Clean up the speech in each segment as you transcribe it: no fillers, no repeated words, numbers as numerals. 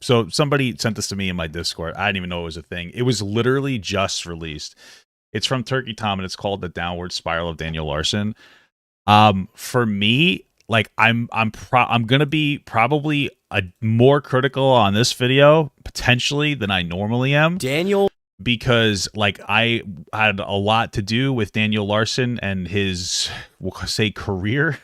So somebody sent this to me in my Discord. I didn't even know it was a thing. It was literally just released. It's from Turkey Tom, and it's called The Downward Spiral of Daniel Larson. For me, like I'm gonna be probably more critical on this video potentially than I normally am. Daniel, because like I had a lot to do with Daniel Larson and his, we'll say, career.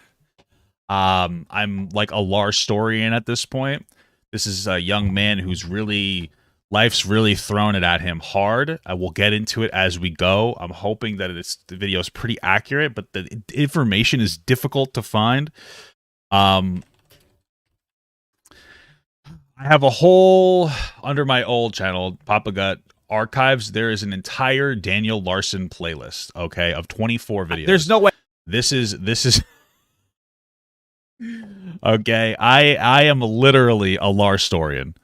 I'm like a Larstorian at this point. This is a young man who's really, life's really thrown it at him hard. I will get into it as we go. I'm hoping that the video is pretty accurate, but the information is difficult to find. I have a whole, under my old channel, Papa Gut Archives, there is an entire Daniel Larson playlist, okay, of 24 videos. there's no way. This is okay. I am literally a Larstorian.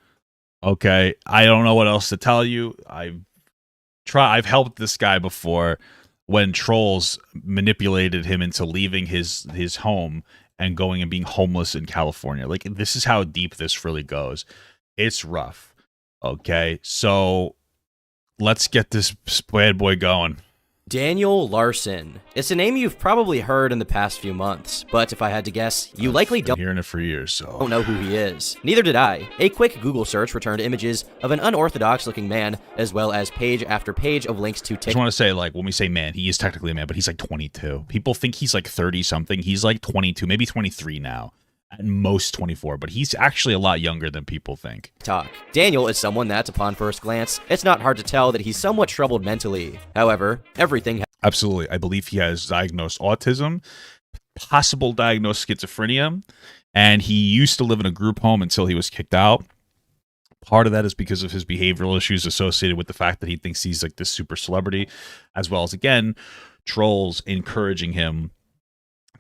Okay, I don't know what else to tell you. I've helped this guy before when trolls manipulated him into leaving his home and going and being homeless in California. Like, this is how deep this really goes. It's rough. Okay, so let's get this bad boy going. Daniel Larson. It's a name you've probably heard in the past few months, but if I had to guess, you likely don't Hearing it for years, so know who he is. Neither did I. A quick Google search returned images of an unorthodox-looking man, as well as page after page of links to I just TikTok. want to say, like, when we say man, he is technically a man, but he's like 22. People think he's like 30-something. He's like 22, maybe 23 now. At most 24, but he's actually a lot younger than people think. Daniel is someone that, upon first glance, it's not hard to tell that he's somewhat troubled mentally. However, everything Absolutely. I believe he has diagnosed autism, possible diagnosed schizophrenia, and he used to live in a group home until he was kicked out. Part of that is because of his behavioral issues associated with the fact that he thinks he's like this super celebrity, as well as, again, trolls encouraging him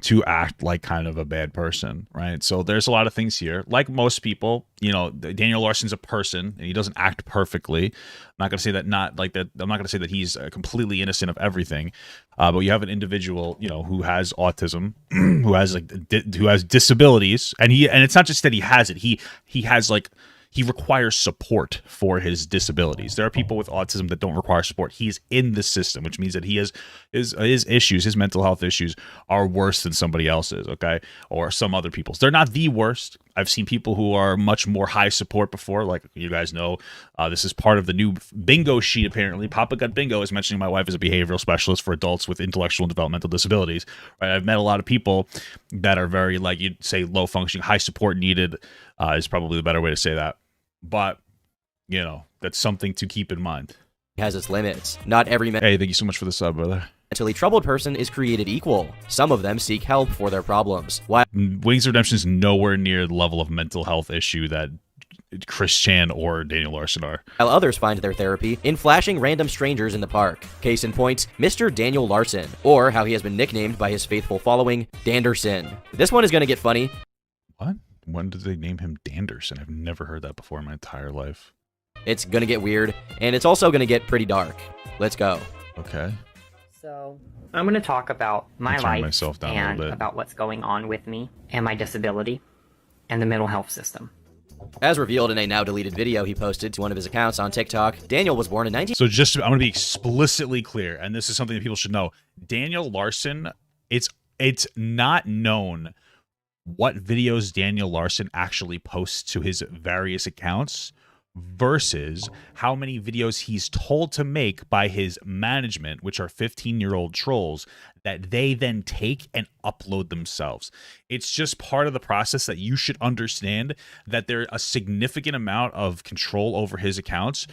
to act like kind of a bad person, right? So there's a lot of things here. Like most people, you know, Daniel Larson's a person and he doesn't act perfectly. I'm not going to say that not like that. I'm not going to say that he's completely innocent of everything. But you have an individual, you know, who has autism, who has like who has disabilities, and it's not just that he has it. He has like, he requires support for his disabilities. There are people with autism that don't require support. He's in the system, which means that he has his issues, his mental health issues are worse than somebody else's, okay? Or some other people's. They're not the worst. I've seen people who are much more high support before. Like you guys know, this is part of the new bingo sheet, apparently. Papa Gut Bingo is mentioning my wife as a behavioral specialist for adults with intellectual and developmental disabilities. Right? I've met a lot of people that are very, like you'd say, low functioning, high support needed is probably the better way to say that. But, you know, that's something to keep in mind. has its limits. Not every Hey, thank you so much for the sub, brother. mentally troubled person is created equal. Some of them seek help for their problems, while Wings of Redemption is nowhere near the level of mental health issue that Chris Chan or Daniel Larson are. others find their therapy in flashing random strangers in the park. Case in point, Mr. Daniel Larson, or how he has been nicknamed by his faithful following, Danderson. This one is gonna get funny. What? When did they name him Danderson? I've never heard that before in my entire life. It's gonna get weird, and it's also gonna get pretty dark. Let's go. Okay. So I'm going to talk about my Turn life myself down a and little bit. about what's going on with me and my disability and the mental health system. As revealed in a now deleted video he posted to one of his accounts on TikTok, Daniel was born in 19... So just, I'm going to be explicitly clear, and this is something that people should know. Daniel Larson, it's not known what videos Daniel Larson actually posts to his various accounts versus how many videos he's told to make by his management, which are 15-year-old trolls, that they then take and upload themselves. It's just part of the process that you should understand that there a significant amount of control over his accounts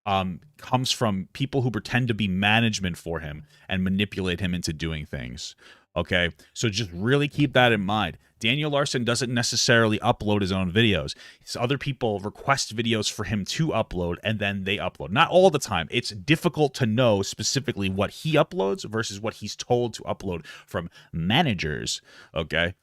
comes from people who pretend to be management for him and manipulate him into doing things. Okay, so just really keep that in mind. Daniel Larson doesn't necessarily upload his own videos. Other people request videos for him to upload, and then they upload. Not all the time. It's difficult to know specifically what he uploads versus what he's told to upload from managers. Okay,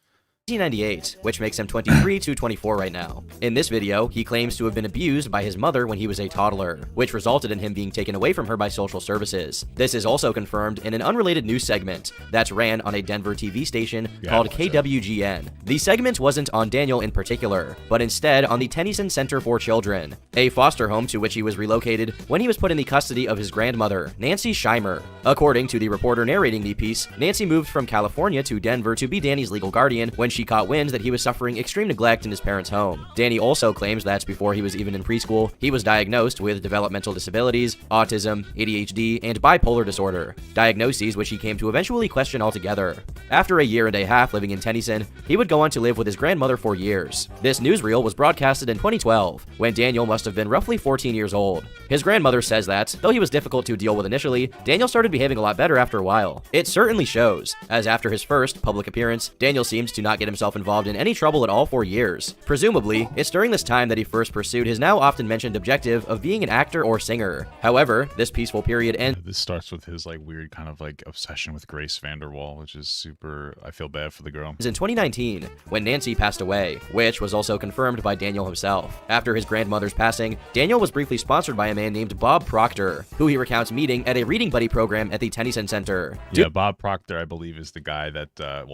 1998, which makes him 23 to 24 right now. In this video, he claims to have been abused by his mother when he was a toddler, which resulted in him being taken away from her by social services. This is also confirmed in an unrelated news segment that's ran on a Denver TV station called KWGN. The segment wasn't on Daniel in particular, but instead on the Tennyson Center for Children, a foster home to which he was relocated when he was put in the custody of his grandmother, Nancy Scheimer. According to the reporter narrating the piece, Nancy moved from California to Denver to be Danny's legal guardian when she caught wind that he was suffering extreme neglect in his parents' home. Danny also claims that before he was even in preschool, he was diagnosed with developmental disabilities, autism, ADHD, and bipolar disorder, diagnoses which he came to eventually question altogether. After a year and a half living in Tennyson, he would go on to live with his grandmother for years. This newsreel was broadcasted in 2012, when Daniel must have been roughly 14 years old. His grandmother says that, though he was difficult to deal with initially, Daniel started behaving a lot better after a while. It certainly shows, as after his first public appearance, Daniel seems to not get himself involved in any trouble at all for years. Presumably, it's during this time that he first pursued his now often mentioned objective of being an actor or singer. However, this peaceful period ends. This starts with his weird kind of obsession with Grace Vanderwall, which is super. I feel bad for the girl. In 2019, when Nancy passed away, which was also confirmed by Daniel himself. After his grandmother's passing, Daniel was briefly sponsored by a man named Bob Proctor, who he recounts meeting at a reading buddy program at the Tennyson Center. Yeah, Bob Proctor, I believe, is the guy that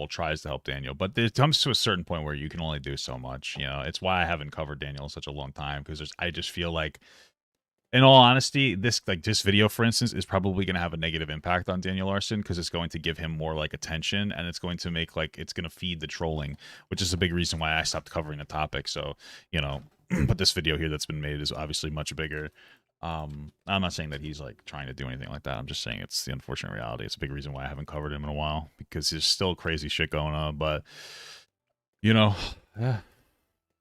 tries to help Daniel, but it comes to a certain point where you can only do so much. It's why I haven't covered Daniel in such a long time, because I just feel like, in all honesty, this video, for instance, is probably going to have a negative impact on Daniel Larson, because it's going to give him more attention, and it's going to make it's going to feed the trolling, which is a big reason why I stopped covering the topic. So but this video here that's been made is obviously much bigger. I'm not saying that he's trying to do anything like that. I'm just saying it's the unfortunate reality. It's a big reason why I haven't covered him in a while, because there's still crazy shit going on. But yeah.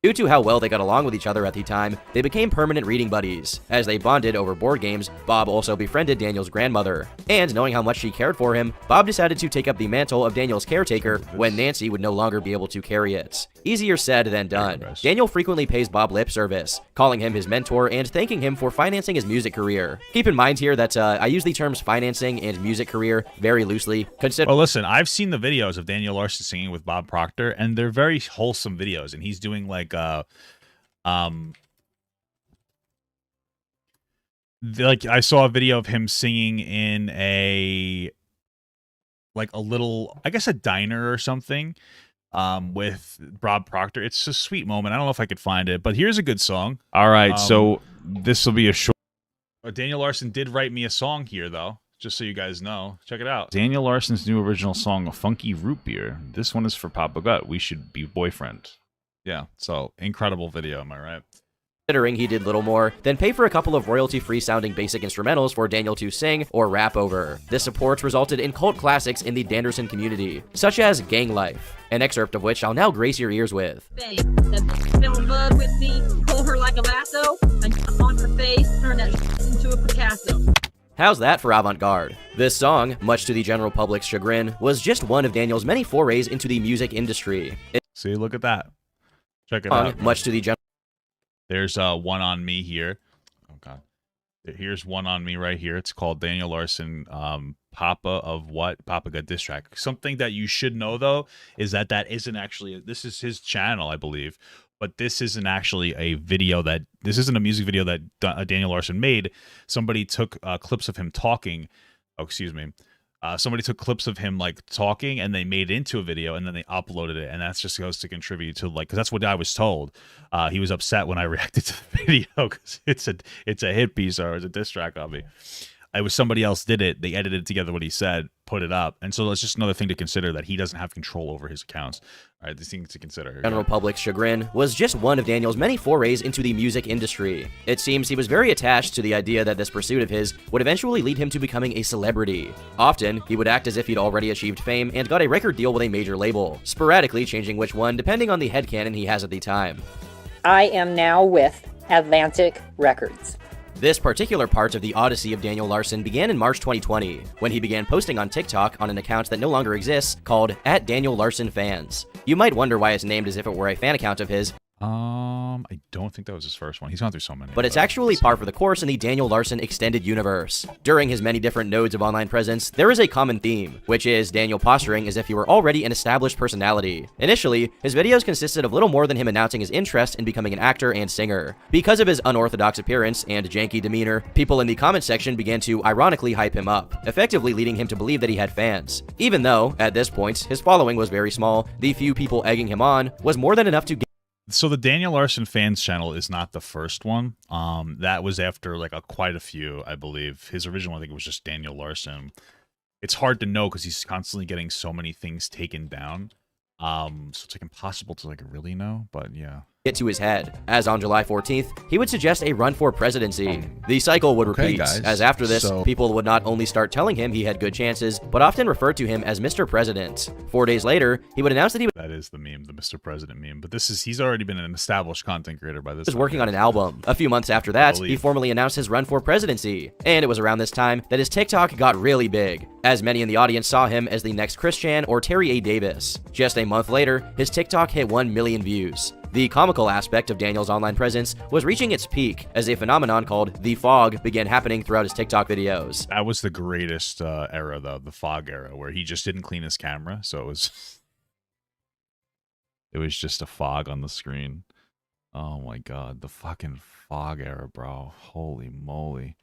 Due to how well they got along with each other at the time, they became permanent reading buddies. As they bonded over board games, Bob also befriended Daniel's grandmother. And knowing how much she cared for him, Bob decided to take up the mantle of Daniel's caretaker when Nancy would no longer be able to carry it. Easier said than done. Daniel frequently pays Bob lip service, calling him his mentor and thanking him for financing his music career. Keep in mind here that I use the terms financing and music career very loosely. Well, listen, I've seen the videos of Daniel Larson singing with Bob Proctor, and they're very wholesome videos, and he's doing I saw a video of him singing in a little, I guess, a diner or something, with Bob Proctor. It's a sweet moment. I don't know if I could find it, but here's a good song. All right, so this will be a short. Daniel Larson did write me a song here, though, just so you guys know. Check it out. Daniel Larson's new original song, Funky Root Beer. This one is for Papa Gut. We should be boyfriend. Yeah, so incredible video, am I right? Considering he did little more than pay for a couple of royalty-free sounding basic instrumentals for Daniel to sing or rap over. This support resulted in cult classics in the Danderson community, such as Gang Life, an excerpt of which I'll now grace your ears with. Bud with me, pull her like a lasso, and on her face, turn that into a Picasso. How's that for avant-garde? This song, much to the general public's chagrin, was just one of Daniel's many forays into the music industry. See, look at that. Check it out. Much to the general. There's One on Me here. Oh god. Here's One on Me right here. It's called Daniel Larson, Papa of what? Papa Got Diss Track. Something that you should know, though, is that isn't actually, this is his channel, I believe, but this isn't actually a video this isn't a music video that Daniel Larson made. Somebody took clips of him talking. Oh, excuse me. Somebody took clips of him talking, and they made it into a video, and then they uploaded it, and that's just goes to contribute to because that's what I was told. He was upset when I reacted to the video because it's a hit piece, or it's a diss track on me. It was somebody else did it. They edited together what he said, put it up, and so that's just another thing to consider, that he doesn't have control over his accounts. All right, these things to consider. General public's chagrin was just one of Daniel's many forays into the music industry. It seems he was very attached to the idea that this pursuit of his would eventually lead him to becoming a celebrity. Often, he would act as if he'd already achieved fame and got a record deal with a major label, sporadically changing which one depending on the headcanon he has at the time. I am now with Atlantic Records. This particular part of the odyssey of Daniel Larson began in March 2020, when he began posting on TikTok on an account that no longer exists called @DanielLarsonFans. You might wonder why it's named as if it were a fan account of his. I don't think that was his first one. He's gone through so many. But it's actually par for the course in the Daniel Larson extended universe. During his many different nodes of online presence, there is a common theme, which is Daniel posturing as if he were already an established personality. Initially, his videos consisted of little more than him announcing his interest in becoming an actor and singer. Because of his unorthodox appearance and janky demeanor, people in the comment section began to ironically hype him up, effectively leading him to believe that he had fans. Even though, at this point, his following was very small, the few people egging him on was more than enough to get. So the Daniel Larson fans channel is not the first one. That was after like quite a few, I believe. His original, I think, was just Daniel Larson. It's hard to know because he's constantly getting so many things taken down. So it's like impossible to like really know. But yeah. Get to his head, as on July 14th, he would suggest a run for presidency. The cycle would repeat, guys, as after this, so- people would not only start telling him he had good chances, but often refer to him as Mr. President. 4 days later, he would announce that he That is the meme, the Mr. President meme. But he's already been an established content creator by this was point. working on an album. A few months after that, he believe. formally announced his run for presidency. And it was around this time that his TikTok got really big, as many in the audience saw him as the next Chris Chan or Terry A. Davis. Just a month later, his TikTok hit 1 million views. The comical aspect of Daniel's online presence was reaching its peak as a phenomenon called the fog began happening throughout his TikTok videos. That was the greatest era, though, the fog era, where he just didn't clean his camera, so it was just a fog on the screen. Oh my god, the fucking fog era, bro. Holy moly.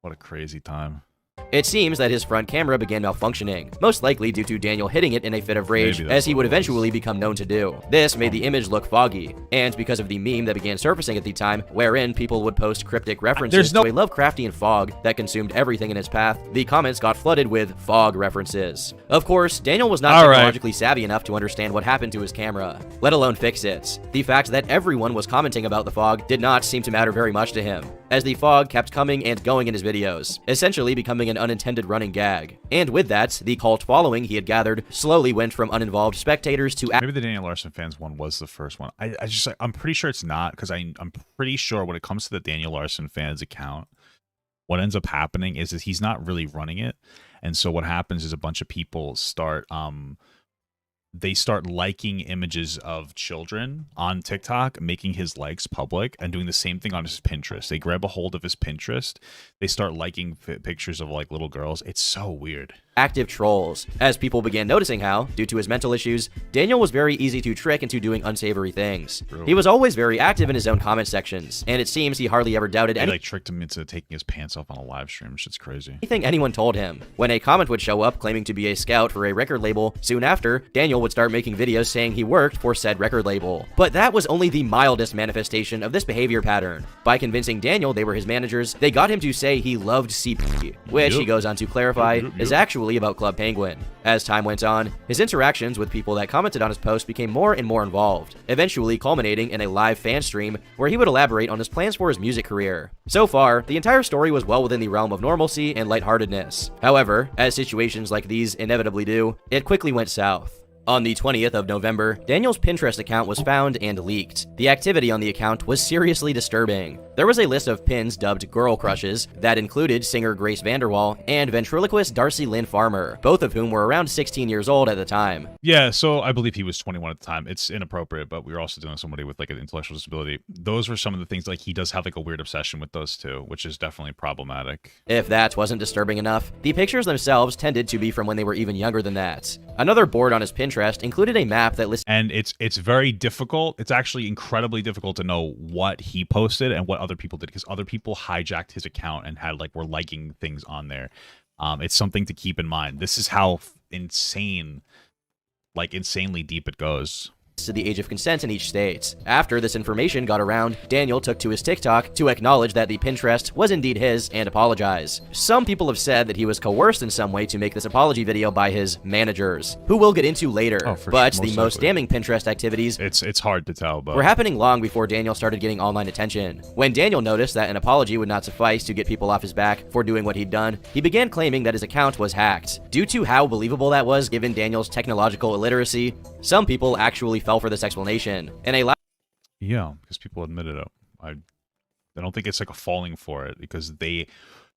What a crazy time. It seems that his front camera began malfunctioning, most likely due to Daniel hitting it in a fit of rage, Maybe that's as he what would it was. eventually become known to do. This made the image look foggy, and because of the meme that began surfacing at the time, wherein people would post cryptic references to a Lovecraftian fog that consumed everything in its path, the comments got flooded with fog references. Of course, Daniel was not technologically savvy enough to understand what happened to his camera, let alone fix it. The fact that everyone was commenting about the fog did not seem to matter very much to him, as the fog kept coming and going in his videos, essentially becoming an unintended running gag. And with that, the cult following he had gathered slowly went from uninvolved spectators to Maybe the Daniel Larson fans one was the first one. I'm pretty sure it's not, because I'm pretty sure when it comes to the Daniel Larson fans account, what ends up happening is that he's not really running it. And so what happens is a bunch of people start they start liking images of children on TikTok, making his likes public, and doing the same thing on his Pinterest. They grab a hold of his Pinterest. They start liking pictures of like little girls. It's so weird. Active trolls, as people began noticing how, due to his mental issues, Daniel was very easy to trick into doing unsavory things. True. He was always very active in his own comment sections, and it seems he hardly ever doubted They like tricked him into taking his pants off on a live stream. Shit's crazy. anything anyone told him. When a comment would show up claiming to be a scout for a record label, soon after, Daniel would start making videos saying he worked for said record label. But that was only the mildest manifestation of this behavior pattern. By convincing Daniel they were his managers, they got him to say he loved CP, which he goes on to clarify is actually about Club Penguin. As time went on, his interactions with people that commented on his post became more and more involved, eventually culminating in a live fan stream where he would elaborate on his plans for his music career. So far, the entire story was well within the realm of normalcy and lightheartedness. However, as situations like these inevitably do, it quickly went south. On the 20th of November, Daniel's Pinterest account was found and leaked. The activity on the account was seriously disturbing. There was a list of pins dubbed girl crushes that included singer Grace Vanderwall and ventriloquist Darcy Lynn Farmer, both of whom were around 16 years old at the time. Yeah, so I believe he was 21 at the time. It's inappropriate, but we were also dealing with somebody with like an intellectual disability. Those were some of the things, like he does have like a weird obsession with those too, which is definitely problematic. If that wasn't disturbing enough, the pictures themselves tended to be from when they were even younger than that. Another board on his Pinterest included a map that listed, And it's very difficult. It's actually incredibly difficult to know what he posted and what other people did, because other people hijacked his account and had were liking things on there. It's something to keep in mind. This is how insanely deep it goes. to the age of consent in each state. After this information got around, Daniel took to his TikTok to acknowledge that the Pinterest was indeed his and apologize. Some people have said that he was coerced in some way to make this apology video by his managers, who we'll get into later. But the most damning Pinterest activities it's hard to tell, but were happening long before Daniel started getting online attention. When Daniel noticed that an apology would not suffice to get people off his back for doing what he'd done, he began claiming that his account was hacked. Due to how believable that was given Daniel's technological illiteracy, some people actually fell for this explanation, and yeah, because people admitted it. I don't think it's like a falling for it, because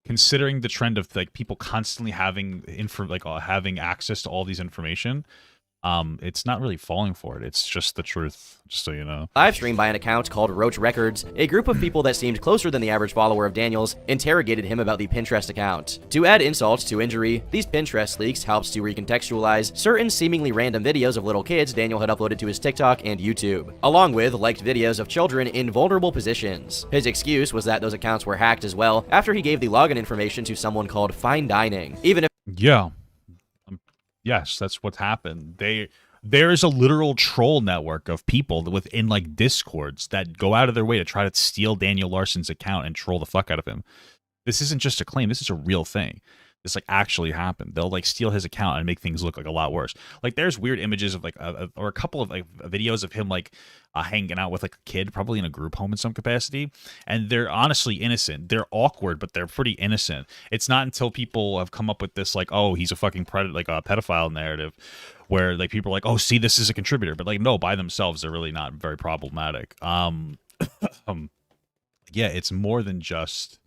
considering the trend of like people constantly having having access to all these information, It's not really falling for it. It's just the truth, just so you know. Live stream by an account called Roach Records, a group of people that seemed closer than the average follower of Daniel's interrogated him about the Pinterest account. To add insult to injury, these Pinterest leaks helps to recontextualize certain seemingly random videos of little kids Daniel had uploaded to his TikTok and YouTube, along with liked videos of children in vulnerable positions. His excuse was that those accounts were hacked as well after he gave the login information to someone called Fine Dining. Even if Yeah. Yes, that's what's happened. There is a literal troll network of people within like Discords that go out of their way to try to steal Daniel Larson's account and troll the fuck out of him. This isn't just a claim. This is a real thing. This like actually happened. They'll like steal his account and make things look like a lot worse. Like there's weird images of like or a couple of like videos of him like hanging out with like a kid, probably in a group home in some capacity, and they're honestly innocent. They're awkward, but they're pretty innocent. It's not until people have come up with this like, oh, he's a fucking predator, like a pedophile narrative, where like people are like, oh, see, this is a contributor, but like no, by themselves they're really not very problematic. Yeah, it's more than just.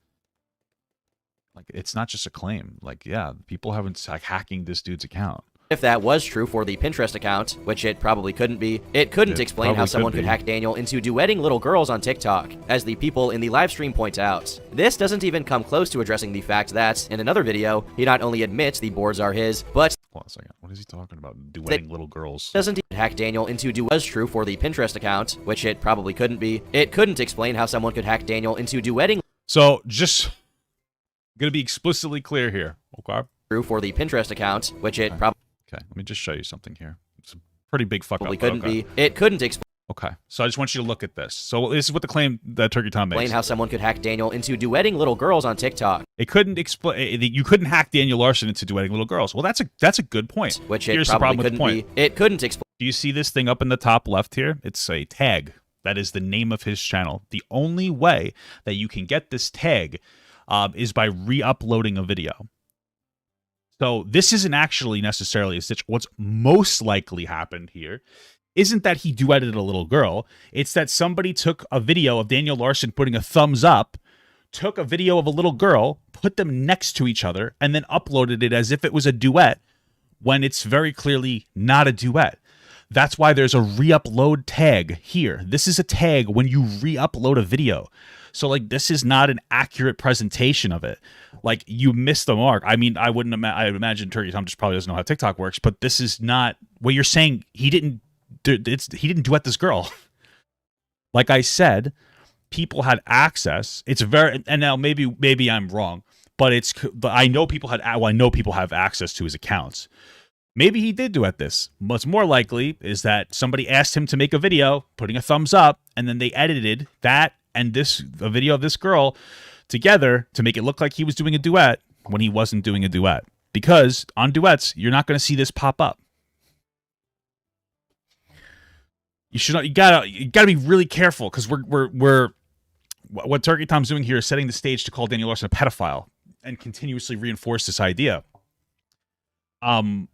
Like, it's not just a claim. Like, yeah, people haven't like hacking this dude's account. If that was true for the Pinterest account, which it probably couldn't be, it couldn't explain how someone could hack Daniel into duetting little girls on TikTok, as the people in the live stream point out. This doesn't even come close to addressing the fact that, in another video, he not only admits the boards are his, but Hold on a second. What is he talking about? Duetting little girls. doesn't even hack Daniel into was true for the Pinterest account, which it probably couldn't be. It couldn't explain how someone could hack Daniel into duetting. So, just gonna be explicitly clear here, okay? True for the Pinterest account, which it probably Let me just show you something here. It's a pretty big fuck up. couldn't be. It couldn't explain. Okay, so I just want you to look at this. So this is what the claim that Turkey Tom makes. Explain how someone could hack Daniel into duetting little girls on TikTok. It couldn't explain. You couldn't hack Daniel Larson into duetting little girls. Well, that's a good point. Which Here's it the probably problem with the couldn't point. be. It couldn't explain. Do you see this thing up in the top left here? It's a tag. That is the name of his channel. The only way that you can get this tag is by re-uploading a video. So this isn't actually necessarily a stitch. What's most likely happened here isn't that he duetted a little girl. It's that somebody took a video of Daniel Larson putting a thumbs up, took a video of a little girl, put them next to each other, and then uploaded it as if it was a duet when it's very clearly not a duet. That's why there's a re-upload tag here. This is a tag when you re-upload a video. So, like, this is not an accurate presentation of it. Like, you missed the mark. I mean, I imagine Turkey Tom just probably doesn't know how TikTok works, but this is not what you're saying. He didn't duet this girl. Like I said, people had access. It's very, and now maybe I'm wrong, but I know people have access to his accounts. Maybe he did duet this. What's more likely is that somebody asked him to make a video, putting a thumbs up, and then they edited that and a video of this girl together to make it look like he was doing a duet when he wasn't doing a duet. Because on duets, you're not going to see this pop up. You gotta be really careful, because what Turkey Tom's doing here is setting the stage to call Daniel Larson a pedophile and continuously reinforce this idea. And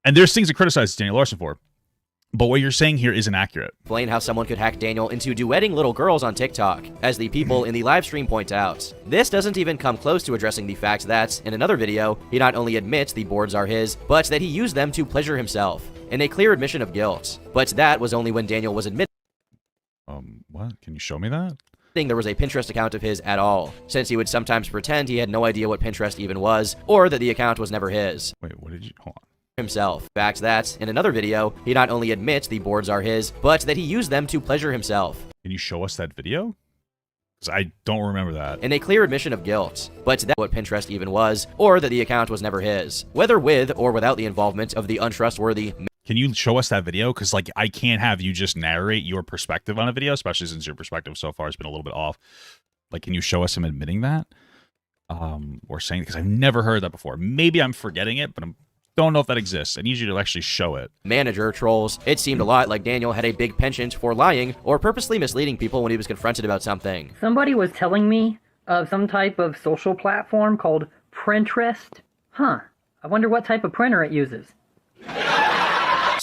there's things to criticize Daniel Larson for, but what you're saying here isn't accurate. Explain how someone could hack Daniel into duetting little girls on TikTok, as the people in the live stream point out. This doesn't even come close to addressing the fact that, in another video, he not only admits the boards are his, but that he used them to pleasure himself, in a clear admission of guilt. But that was only when Daniel was admitting What? Can you show me that? there was a Pinterest account of his at all, since he would sometimes pretend he had no idea what Pinterest even was, or that the account was never his. Wait, what did you... Hold on. Himself. Fact that, in another video, he not only admits the boards are his, but that he used them to pleasure himself. Can you show us that video? Because I don't remember that. In a clear admission of guilt, but that what Pinterest even was, or that the account was never his, whether with or without the involvement of the untrustworthy. Can you show us that video? Because, like, I can't have you just narrate your perspective on a video, especially since your perspective so far has been a little bit off. Like, can you show us him admitting that? Or saying, because I've never heard that before. Maybe I'm forgetting it, but I don't know if that exists. I need you to actually show it. Manager trolls. It seemed a lot like Daniel had a big penchant for lying or purposely misleading people when he was confronted about something. Somebody was telling me of some type of social platform called Pinterest. Huh. I wonder what type of printer it uses.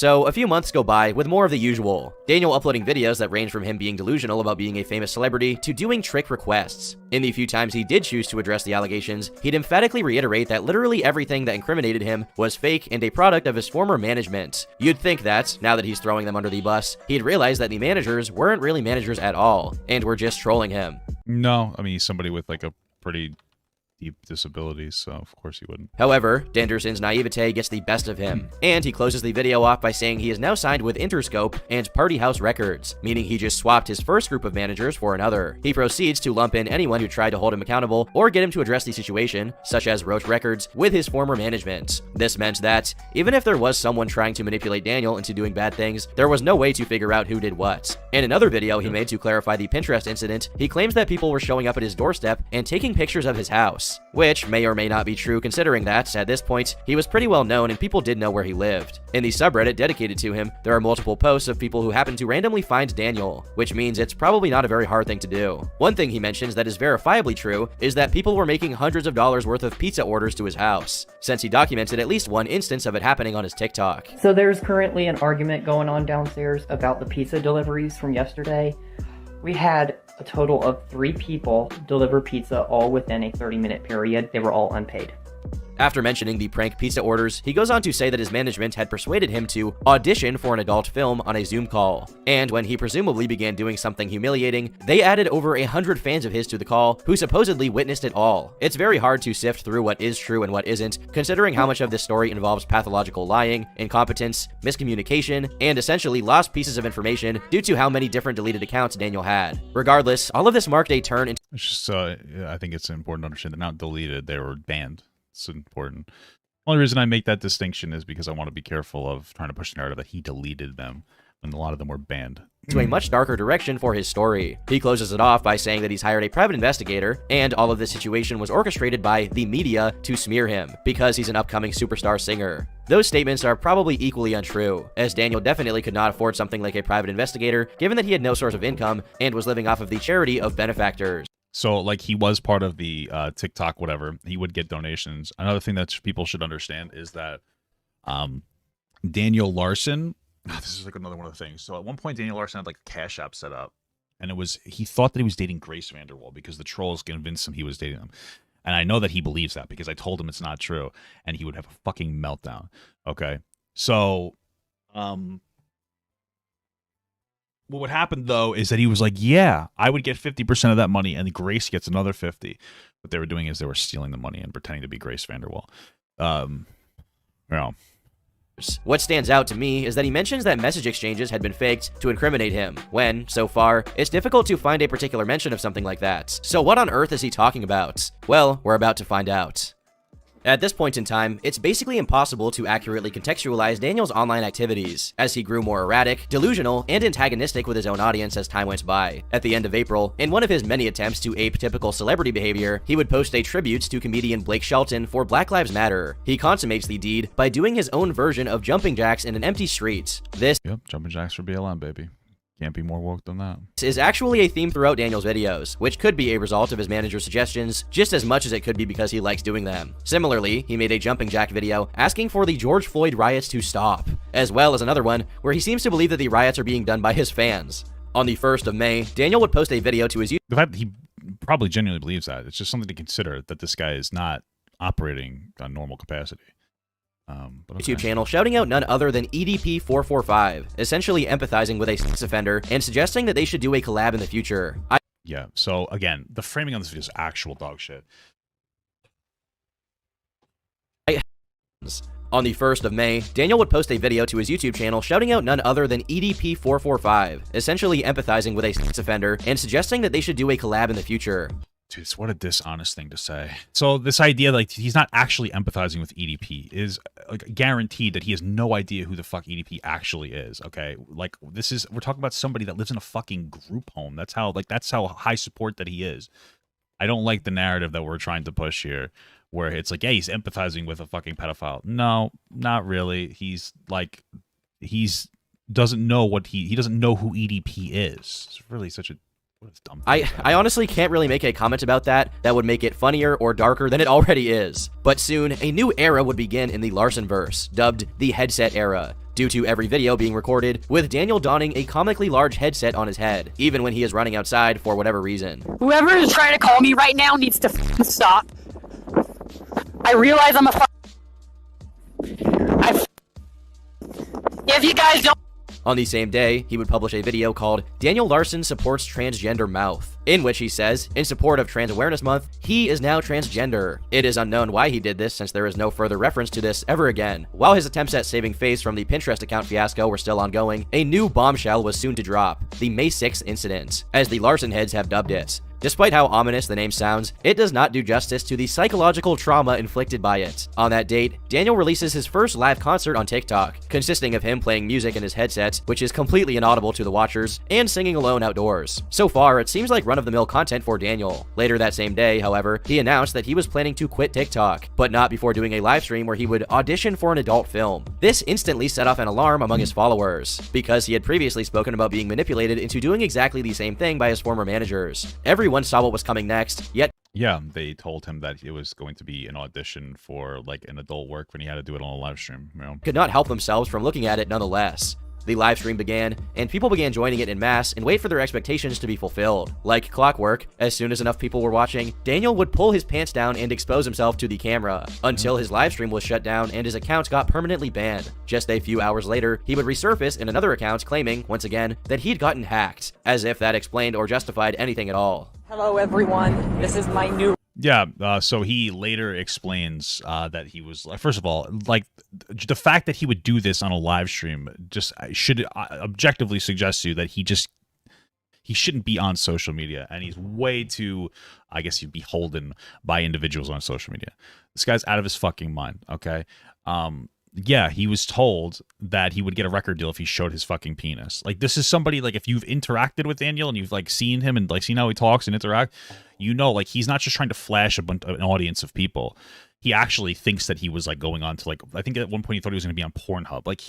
So, a few months go by with more of the usual. Daniel uploading videos that range from him being delusional about being a famous celebrity to doing trick requests. In the few times he did choose to address the allegations, he'd emphatically reiterate that literally everything that incriminated him was fake and a product of his former management. You'd think that, now that he's throwing them under the bus, he'd realize that the managers weren't really managers at all, and were just trolling him. No, I mean, he's somebody with like a pretty deep disabilities, so of course he wouldn't. However, Danderson's naivete gets the best of him, and he closes the video off by saying he is now signed with Interscope and Party House Records, meaning he just swapped his first group of managers for another. He proceeds to lump in anyone who tried to hold him accountable or get him to address the situation, such as Roach Records, with his former management. This meant that, even if there was someone trying to manipulate Daniel into doing bad things, there was no way to figure out who did what. In another video he made to clarify the Pinterest incident, he claims that people were showing up at his doorstep and taking pictures of his house, which may or may not be true considering that, at this point, he was pretty well known and people did know where he lived. In the subreddit dedicated to him, there are multiple posts of people who happen to randomly find Daniel, which means it's probably not a very hard thing to do. One thing he mentions that is verifiably true is that people were making hundreds of dollars worth of pizza orders to his house, since he documented at least one instance of it happening on his TikTok. So there's currently an argument going on downstairs about the pizza deliveries from yesterday. We had a total of 3 people deliver pizza all within a 30-minute period. They were all unpaid. After mentioning the prank pizza orders, he goes on to say that his management had persuaded him to audition for an adult film on a Zoom call. And when he presumably began doing something humiliating, they added over 100 fans of his to the call who supposedly witnessed it all. It's very hard to sift through what is true and what isn't, considering how much of this story involves pathological lying, incompetence, miscommunication, and essentially lost pieces of information due to how many different deleted accounts Daniel had. Regardless, all of this marked a turn into It's just, I think it's important to understand they're not deleted, they were banned. It's important. Only reason I make that distinction is because I want to be careful of trying to push the narrative that he deleted them when a lot of them were banned. to a much darker direction for his story. He closes it off by saying that he's hired a private investigator, and all of this situation was orchestrated by the media to smear him, because he's an upcoming superstar singer. Those statements are probably equally untrue, as Daniel definitely could not afford something like a private investigator, given that he had no source of income and was living off of the charity of benefactors. So, like, he was part of the TikTok, whatever. He would get donations. Another thing that people should understand is that Daniel Larson, this is like another one of the things. So at one point, Daniel Larson had like a Cash App set up, and he thought that he was dating Grace Vanderwall because the trolls convinced him he was dating them. And I know that he believes that because I told him it's not true, and he would have a fucking meltdown. Okay, so what would happen though is that he was like, yeah, I would get 50% of that money, and Grace gets another 50. What they were doing is they were stealing the money and pretending to be Grace Vanderwall. What stands out to me is that he mentions that message exchanges had been faked to incriminate him, when, so far, it's difficult to find a particular mention of something like that. So what on earth is he talking about? Well, we're about to find out. At this point in time, it's basically impossible to accurately contextualize Daniel's online activities, as he grew more erratic, delusional, and antagonistic with his own audience as time went by. At the end of April, in one of his many attempts to ape typical celebrity behavior, he would post a tribute to comedian Blake Shelton for Black Lives Matter. He consummates the deed by doing his own version of jumping jacks in an empty street. Yep, jumping jacks for BLM, baby. Can't be more woke than that. Is actually a theme throughout Daniel's videos, which could be a result of his manager's suggestions just as much as it could be because he likes doing them. Similarly, he made a jumping jack video asking for the George Floyd riots to stop, as well as another one where he seems to believe that the riots are being done by his fans. On the 1st of May, Daniel would post a video to his The fact that he probably genuinely believes that, it's just something to consider that this guy is not operating on normal capacity. YouTube channel shouting out none other than EDP445, essentially empathizing with a sex offender and suggesting that they should do a collab in the future. Yeah, so again, the framing on this video is actual dog shit. On the 1st of May, Daniel would post a video to his YouTube channel shouting out none other than EDP445, essentially empathizing with a sex offender and suggesting that they should do a collab in the future. Dude, what a dishonest thing to say. So this idea, like, he's not actually empathizing with EDP is like guaranteed that he has no idea who the fuck EDP actually is. Okay, like we're talking about somebody that lives in a fucking group home. That's how high support that he is. I don't like the narrative that we're trying to push here, where it's like, yeah, he's empathizing with a fucking pedophile. No, not really. He's like, doesn't know what he doesn't know who EDP is. It's really such a I honestly can't really make a comment about that would make it funnier or darker than it already is. But soon, a new era would begin in the Larson verse, dubbed the Headset Era, due to every video being recorded with Daniel donning a comically large headset on his head, even when he is running outside for whatever reason. Whoever is trying to call me right now needs to stop. I realize I'm a if you guys don't. On the same day, he would publish a video called Daniel Larson Supports Transgender Mouth, in which he says, in support of Trans Awareness Month, he is now transgender. It is unknown why he did this, since there is no further reference to this ever again. While his attempts at saving face from the Pinterest account fiasco were still ongoing, a new bombshell was soon to drop, the May 6th incident, as the Larson heads have dubbed it. Despite how ominous the name sounds, it does not do justice to the psychological trauma inflicted by it. On that date, Daniel releases his first live concert on TikTok, consisting of him playing music in his headset, which is completely inaudible to the watchers, and singing alone outdoors. So far, it seems like run-of-the-mill content for Daniel. Later that same day, however, he announced that he was planning to quit TikTok, but not before doing a live stream where he would audition for an adult film. This instantly set off an alarm among his followers, because he had previously spoken about being manipulated into doing exactly the same thing by his former managers. Everyone saw what was coming next, yet Yeah, they told him that it was going to be an audition for like an adult work when he had to do it on a live stream. You know? could not help themselves from looking at it nonetheless. The live stream began, and people began joining it en masse and wait for their expectations to be fulfilled. Like clockwork, as soon as enough people were watching, Daniel would pull his pants down and expose himself to the camera, until his live stream was shut down and his account got permanently banned. Just a few hours later, he would resurface in another account claiming, once again, that he'd gotten hacked, as if that explained or justified anything at all. Hello everyone, this is my new. Yeah, so he later explains that he was, first of all, like the fact that he would do this on a live stream just should objectively suggest to you that he shouldn't be on social media, and he's way too, I guess, you'd be beholden by individuals on social media. This guy's out of his fucking mind, okay? Yeah, he was told that he would get a record deal if he showed his fucking penis. Like, this is somebody, like, if you've interacted with Daniel and you've, like, seen him and, like, seen how he talks and interact, you know, like, he's not just trying to flash an audience of people. He actually thinks that he was, like, going on to, like, I think at one point he thought he was going to be on Pornhub. Like,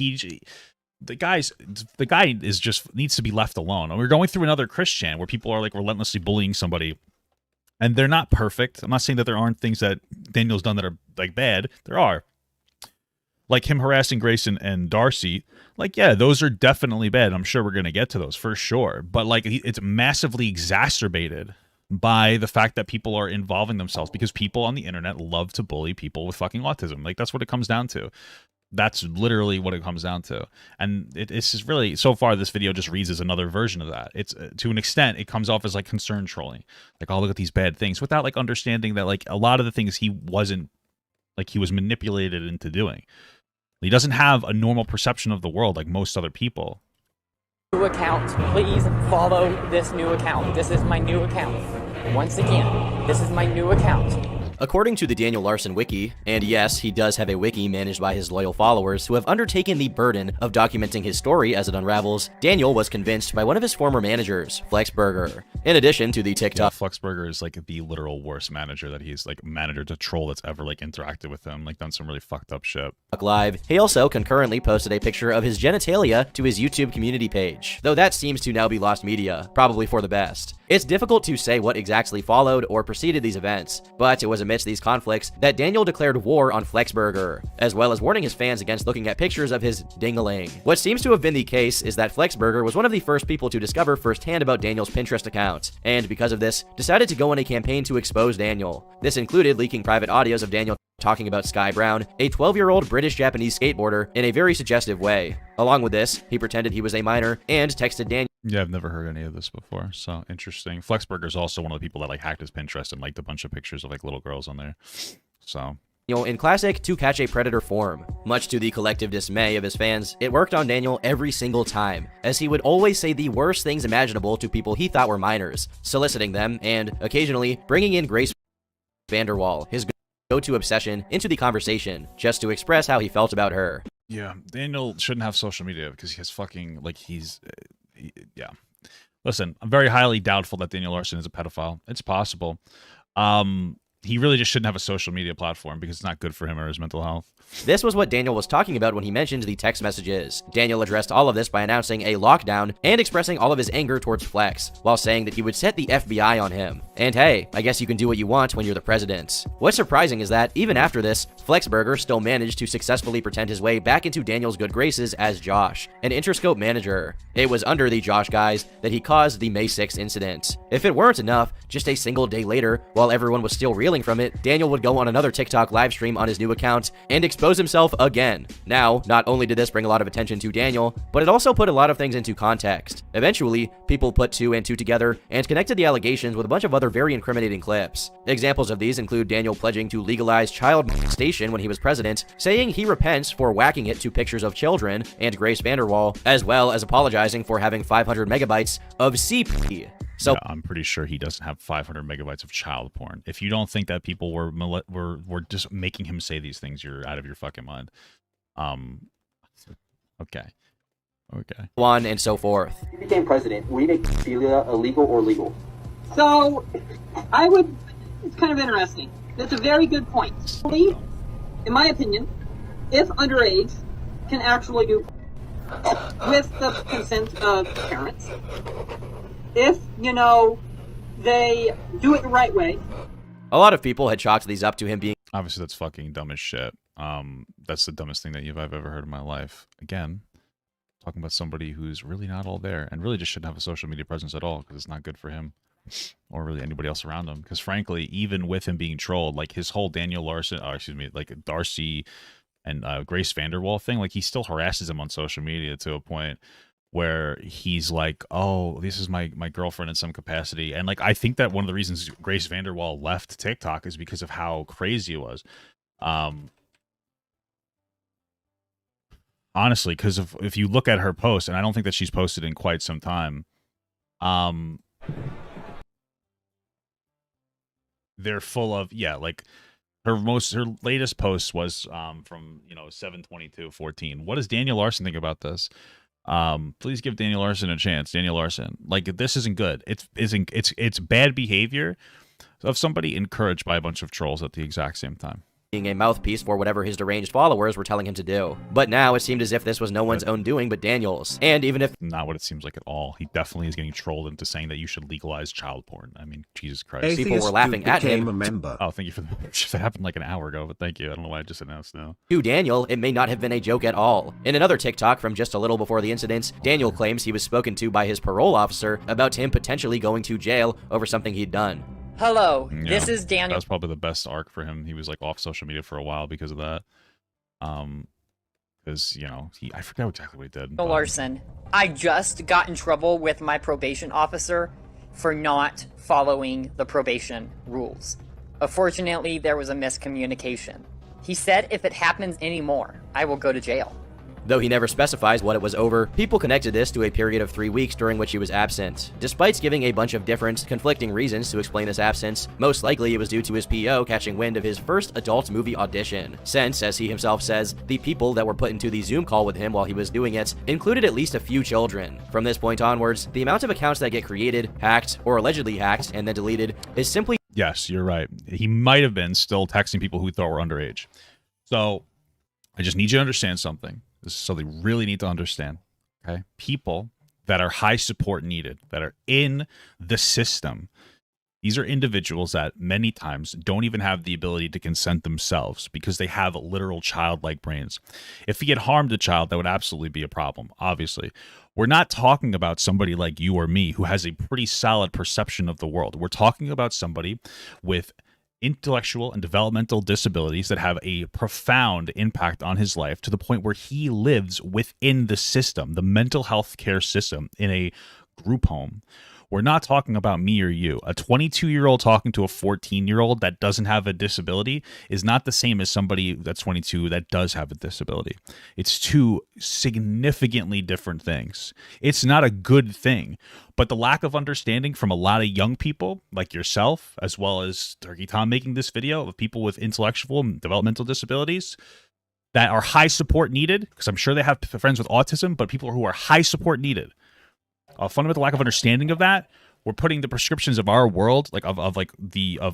the guy is just needs to be left alone. And we're going through another Christian where people are, like, relentlessly bullying somebody. And they're not perfect. I'm not saying that there aren't things that Daniel's done that are, like, bad. There are. Like him harassing Grace and Darcy, like, yeah, those are definitely bad. I'm sure we're going to get to those for sure. But, like, it's massively exacerbated by the fact that people are involving themselves, because people on the internet love to bully people with fucking autism. Like, that's what it comes down to. That's literally what it comes down to. And it's just really, so far, this video just reads as another version of that. It's, to an extent, it comes off as, like, concern trolling. Like, oh, look at these bad things, without, like, understanding that, like, a lot of the things he was manipulated into doing. He doesn't have a normal perception of the world like most other people. New account. Please follow this new account. This is my new account. Once again, this is my new account. According to the Daniel Larson wiki, and yes, he does have a wiki managed by his loyal followers who have undertaken the burden of documenting his story as it unravels, Daniel was convinced by one of his former managers, Flexburger. In addition to the TikTok... Yeah, Flexburger is like the literal worst manager that he's like manager to troll that's ever like interacted with him, like done some really fucked up shit. Live, he also concurrently posted a picture of his genitalia to his YouTube community page, though that seems to now be lost media, probably for the best. It's difficult to say what exactly followed or preceded these events, but it was amidst these conflicts that Daniel declared war on Flexburger, as well as warning his fans against looking at pictures of his dingaling. What seems to have been the case is that Flexburger was one of the first people to discover firsthand about Daniel's Pinterest account, and because of this, decided to go on a campaign to expose Daniel. This included leaking private audios of Daniel talking about Sky Brown, a 12-year-old British-Japanese skateboarder, in a very suggestive way. Along with this, he pretended he was a minor and texted Daniel. Yeah, I've never heard any of this before, so interesting. Flexburger is also one of the people that like hacked his Pinterest and liked a bunch of pictures of like little girls on there. So in classic To Catch a Predator form. Much to the collective dismay of his fans, it worked on Daniel every single time, as he would always say the worst things imaginable to people he thought were minors, soliciting them and occasionally bringing in Grace Vanderwall, his go-to obsession, into the conversation just to express how he felt about her. Yeah, Daniel shouldn't have social media because he has fucking like yeah. Listen, I'm very highly doubtful that Daniel Larson is a pedophile. It's possible. he really just shouldn't have a social media platform because it's not good for him or his mental health. This was what Daniel was talking about when he mentioned the text messages. Daniel addressed all of this by announcing a lockdown and expressing all of his anger towards Flex, while saying that he would set the FBI on him. And hey, I guess you can do what you want when you're the president. What's surprising is that, even after this, Flexburger still managed to successfully pretend his way back into Daniel's good graces as Josh, an Interscope manager. It was under the Josh guise that he caused the May 6th incident. If it weren't enough, just a single day later, while everyone was still reeling from it, Daniel would go on another TikTok livestream on his new account and expose himself again. Now, not only did this bring a lot of attention to Daniel, but it also put a lot of things into context. Eventually, people put 2 and 2 together and connected the allegations with a bunch of other very incriminating clips. Examples of these include Daniel pledging to legalize child molestation when he was president, saying he repents for whacking it to pictures of children, and Grace Vanderwall, as well as apologizing for having 500 megabytes of CP. So yeah, I'm pretty sure he doesn't have 500 megabytes of child porn. If you don't think that people were just making him say these things, you're out of your fucking mind. Okay. on and so forth. If you became president, would you make pedophilia illegal or legal? So, it's kind of interesting. That's a very good point. In my opinion, if underage can actually do with the consent of parents, if, they do it the right way. A lot of people had chalked these up to him being Obviously, that's fucking dumb as shit. That's the dumbest thing that I've ever heard in my life. Again, talking about somebody who's really not all there and really just shouldn't have a social media presence at all because it's not good for him or really anybody else around him. Because frankly, even with him being trolled, like his whole Daniel Larson, like Darcy and Grace Vanderwall thing, like he still harasses him on social media to a point where he's like, oh, this is my girlfriend in some capacity. And like, I think that one of the reasons Grace Vanderwall left TikTok is because of how crazy it was. Honestly, because if you look at her post, and I don't think that she's posted in quite some time, they're full of, like her latest post was from 7/22/14. What does Daniel Larson think about this? Please give Daniel Larson a chance. Daniel Larson, like, this isn't good. It's bad behavior of somebody encouraged by a bunch of trolls at the exact same time. Being a mouthpiece for whatever his deranged followers were telling him to do. But now it seemed as if this was no one's own doing but Daniel's. And even if not what it seems like at all, he definitely is getting trolled into saying that you should legalize child porn. I mean, Jesus Christ. people were laughing at him. Oh, thank you for the that happened like an hour ago, but thank you. I don't know why I just announced now. To Daniel, it may not have been a joke at all. In another TikTok from just a little before the incident, Daniel claims he was spoken to by his parole officer about him potentially going to jail over something he'd done. Hello, Yeah, this is Daniel. That was probably the best arc for him. He was like off social media for a while because of that. Because I forgot exactly what he did. Larson. I just got in trouble with my probation officer for not following the probation rules. Unfortunately, there was a miscommunication. He said if it happens anymore, I will go to jail. Though he never specifies what it was over, people connected this to a period of 3 weeks during which he was absent. Despite giving a bunch of different, conflicting reasons to explain this absence, most likely it was due to his PO catching wind of his first adult movie audition, since, as he himself says, the people that were put into the Zoom call with him while he was doing it included at least a few children. From this point onwards, the amount of accounts that get created, hacked, or allegedly hacked, and then deleted is simply— Yes, you're right. He might have been still texting people who thought were underage. So, I just need you to understand something. This is something you really need to understand, okay? People that are high support needed, that are in the system, these are individuals that many times don't even have the ability to consent themselves because they have literal childlike brains. If he had harmed a child, that would absolutely be a problem, obviously. We're not talking about somebody like you or me who has a pretty solid perception of the world. We're talking about somebody with intellectual and developmental disabilities that have a profound impact on his life to the point where he lives within the system, the mental health care system, in a group home. We're not talking about me or you. A 22-year-old talking to a 14-year-old that doesn't have a disability is not the same as somebody that's 22 that does have a disability. It's two significantly different things. It's not a good thing. But the lack of understanding from a lot of young people like yourself, as well as Turkey Tom making this video, of people with intellectual and developmental disabilities that are high support needed, because I'm sure they have friends with autism, but people who are high support needed. A fundamental lack of understanding of that, we're putting the prescriptions of our world, like of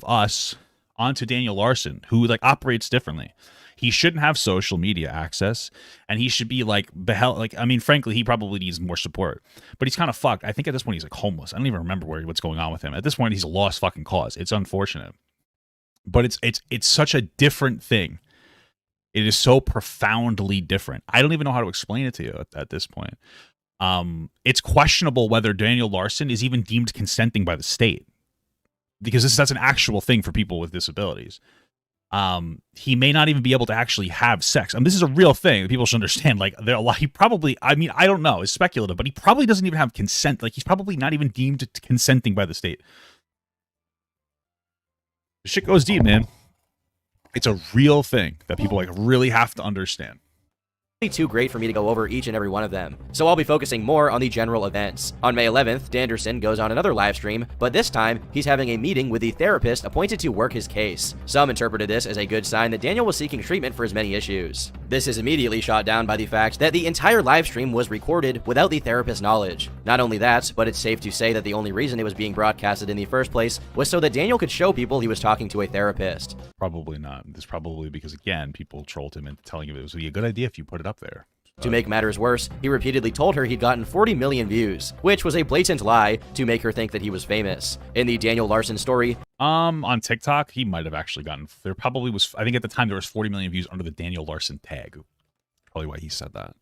us, onto Daniel Larson, who like operates differently. He shouldn't have social media access, and he should be like beheld. Like, I mean, frankly, he probably needs more support, but he's kind of fucked. I think at this point he's like homeless. I don't even remember what's going on with him. At this point, he's a lost fucking cause. It's unfortunate, but it's such a different thing. It is so profoundly different. I don't even know how to explain it to you at this point. It's questionable whether Daniel Larson is even deemed consenting by the state, because that's an actual thing for people with disabilities. He may not even be able to actually have sex. I mean, this is a real thing that people should understand. Like, he probably, I mean, I don't know, it's speculative, but he probably doesn't even have consent. Like, he's probably not even deemed consenting by the state. This shit goes deep, man. It's a real thing that people like really have to understand. Too great for me to go over each and every one of them, so I'll be focusing more on the general events. On May 11th, Danderson goes on another live stream, but this time, he's having a meeting with the therapist appointed to work his case. Some interpreted this as a good sign that Daniel was seeking treatment for his many issues. This is immediately shot down by the fact that the entire live stream was recorded without the therapist's knowledge. Not only that, but it's safe to say that the only reason it was being broadcasted in the first place was so that Daniel could show people he was talking to a therapist. Probably not. This is probably because, again, people trolled him into telling him it would be a good idea if you put it up there. To make matters worse, he repeatedly told her he'd gotten 40 million views, which was a blatant lie to make her think that he was famous. In the Daniel Larson story, on TikTok, he might have actually gotten, there probably was, I think at the time there was 40 million views under the Daniel Larson tag. Probably why he said that.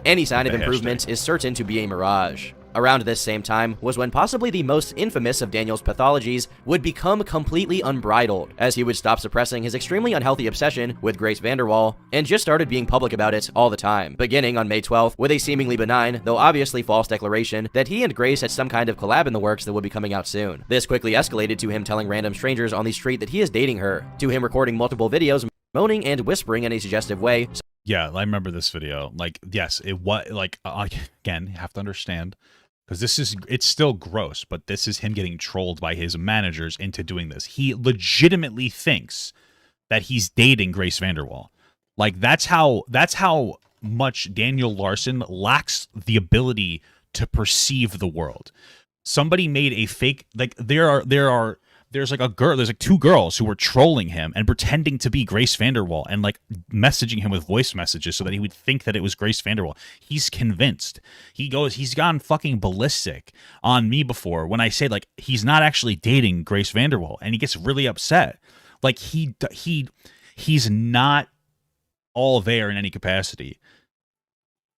Any sign of improvement is certain to be a mirage. Around this same time was when possibly the most infamous of Daniel's pathologies would become completely unbridled, as he would stop suppressing his extremely unhealthy obsession with Grace VanderWaal and just started being public about it all the time, beginning on May 12th with a seemingly benign, though obviously false declaration that he and Grace had some kind of collab in the works that would be coming out soon. This quickly escalated to him telling random strangers on the street that he is dating her, to him recording multiple videos moaning and whispering in a suggestive way. Yeah, I remember this video. Like, yes, it was like, again, you have to understand, because it's still gross, but this is him getting trolled by his managers into doing this. He legitimately thinks that he's dating Grace VanderWaal. Like, that's how much Daniel Larson lacks the ability to perceive the world. Somebody made a fake, like, there's like two girls who were trolling him and pretending to be Grace VanderWaal and like messaging him with voice messages so that he would think that it was Grace VanderWaal. He's convinced. He's gone fucking ballistic on me before when I say like he's not actually dating Grace VanderWaal, and he gets really upset. Like he's not all there in any capacity.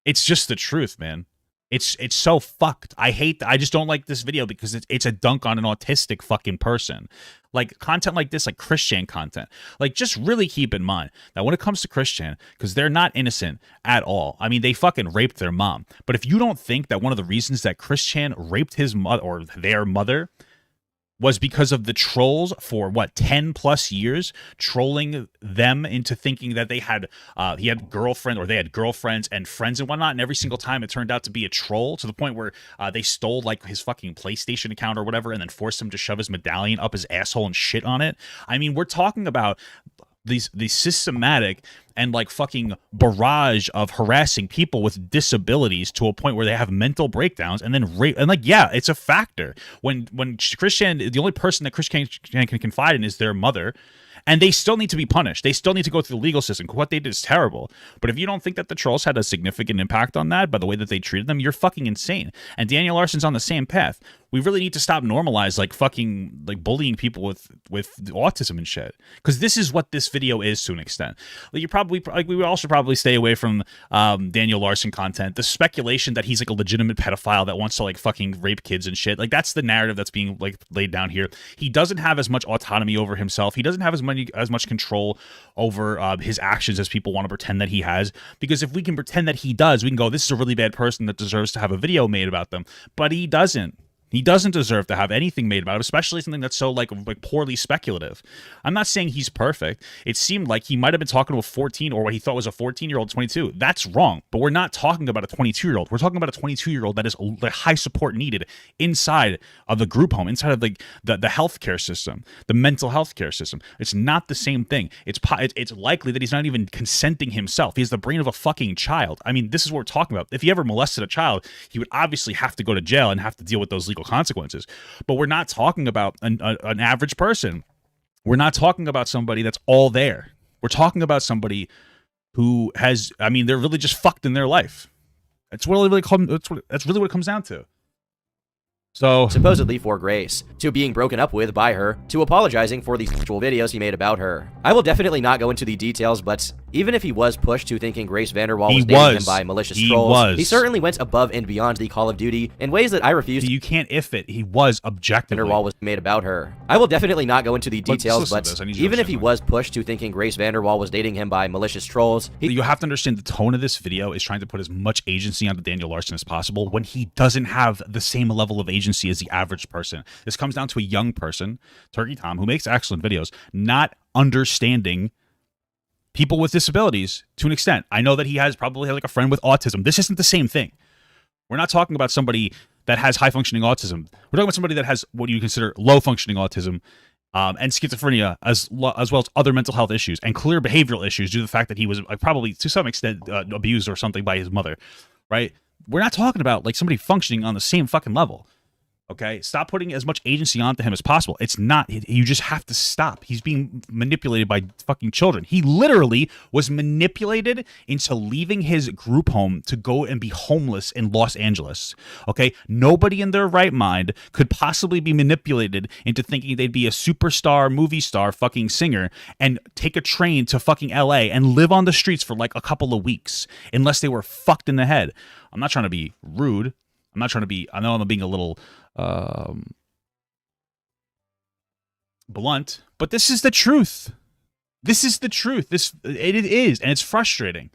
It's just the truth, man. It's so fucked. I just don't like this video because it's a dunk on an autistic fucking person. Like, content like this, like Christian content, like, just really keep in mind that when it comes to Christian, because they're not innocent at all. I mean, they fucking raped their mom. But if you don't think that one of the reasons that Christian raped his mother or their mother was because of the trolls for 10 plus years, trolling them into thinking that they had he had girlfriend, or they had girlfriends and friends and whatnot, and every single time it turned out to be a troll, to the point where they stole like his fucking PlayStation account or whatever, and then forced him to shove his medallion up his asshole and shit on it. I mean, we're talking about these systematic and like fucking barrage of harassing people with disabilities to a point where they have mental breakdowns and then rape. And like, yeah, it's a factor when Christian, the only person that Christian can confide in is their mother, and they still need to be punished. They still need to go through the legal system. What they did is terrible. But if you don't think that the trolls had a significant impact on that by the way that they treated them, you're fucking insane. And Daniel Larson's on the same path. We really need to stop normalize like fucking like bullying people with autism and shit, because this is what this video is to an extent. Like, we would also probably stay away from Daniel Larson content. The speculation that he's like a legitimate pedophile that wants to like fucking rape kids and shit, like that's the narrative that's being like laid down here. He doesn't have as much autonomy over himself. He doesn't have as much control over his actions as people want to pretend that he has. Because if we can pretend that he does, we can go, this is a really bad person that deserves to have a video made about them. But he doesn't. He doesn't deserve to have anything made about him, especially something that's so like poorly speculative. I'm not saying he's perfect. It seemed like he might have been talking to a 14 or what he thought was a 14-year-old 22. That's wrong. But we're not talking about a 22-year-old. We're talking about a 22-year-old that is the high support needed inside of the group home, inside of like the healthcare system, the mental health care system. It's not the same thing. It's likely that he's not even consenting himself. He has the brain of a fucking child. I mean, this is what we're talking about. If he ever molested a child, he would obviously have to go to jail and have to deal with those legal consequences. But we're not talking about an average person. We're not talking about somebody that's all there. We're talking about somebody who has, I mean, they're really just fucked in their life. That's really what it comes down to. So supposedly for Grace, to being broken up with by her, to apologizing for the sexual videos he made about her. I will definitely not go into the details, but even if he was pushed to thinking Grace Vanderwall was dating him by malicious trolls, he certainly went above and beyond the Call of Duty in ways that I refuse to. You can't if it. He was objectively. Vanderwall was made about her. I will definitely not go into the details, but even if he was pushed to thinking Grace Vanderwall was dating him by malicious trolls, you have to understand the tone of this video is trying to put as much agency onto Daniel Larson as possible when he doesn't have the same level of agency as the average person. This comes down to a young person, Turkey Tom, who makes excellent videos, not understanding people with disabilities to an extent. I know that he probably has like a friend with autism. This isn't the same thing. We're not talking about somebody that has high functioning autism. We're talking about somebody that has what you consider low functioning autism and schizophrenia, as well as other mental health issues and clear behavioral issues due to the fact that he was probably to some extent abused or something by his mother, right? We're not talking about like somebody functioning on the same fucking level. Okay, stop putting as much agency onto him as possible. It's not, you just have to stop. He's being manipulated by fucking children. He literally was manipulated into leaving his group home to go and be homeless in Los Angeles. Okay, nobody in their right mind could possibly be manipulated into thinking they'd be a superstar, movie star, fucking singer and take a train to fucking LA and live on the streets for like a couple of weeks unless they were fucked in the head. I'm not trying to be rude. I'm not trying to be, I know I'm being a little blunt, but this is the truth. This is the truth. It is, and it's frustrating.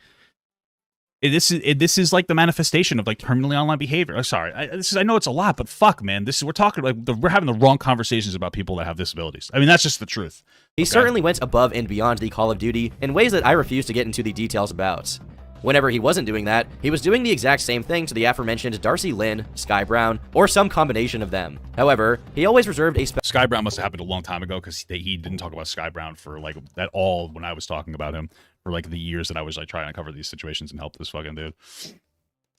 This is like the manifestation of like terminally online behavior. Sorry, I know it's a lot, but fuck, man, we're talking like we're having the wrong conversations about people that have disabilities. I mean, that's just the truth. He certainly went above and beyond the Call of Duty in ways that I refuse to get into the details about. Whenever he wasn't doing that, he was doing the exact same thing to the aforementioned Darcy Lynn, Sky Brown, or some combination of them. However, he always reserved a Sky Brown must have happened a long time ago because he didn't talk about Sky Brown for like at all when I was talking about him for like the years that I was like trying to cover these situations and help this fucking dude.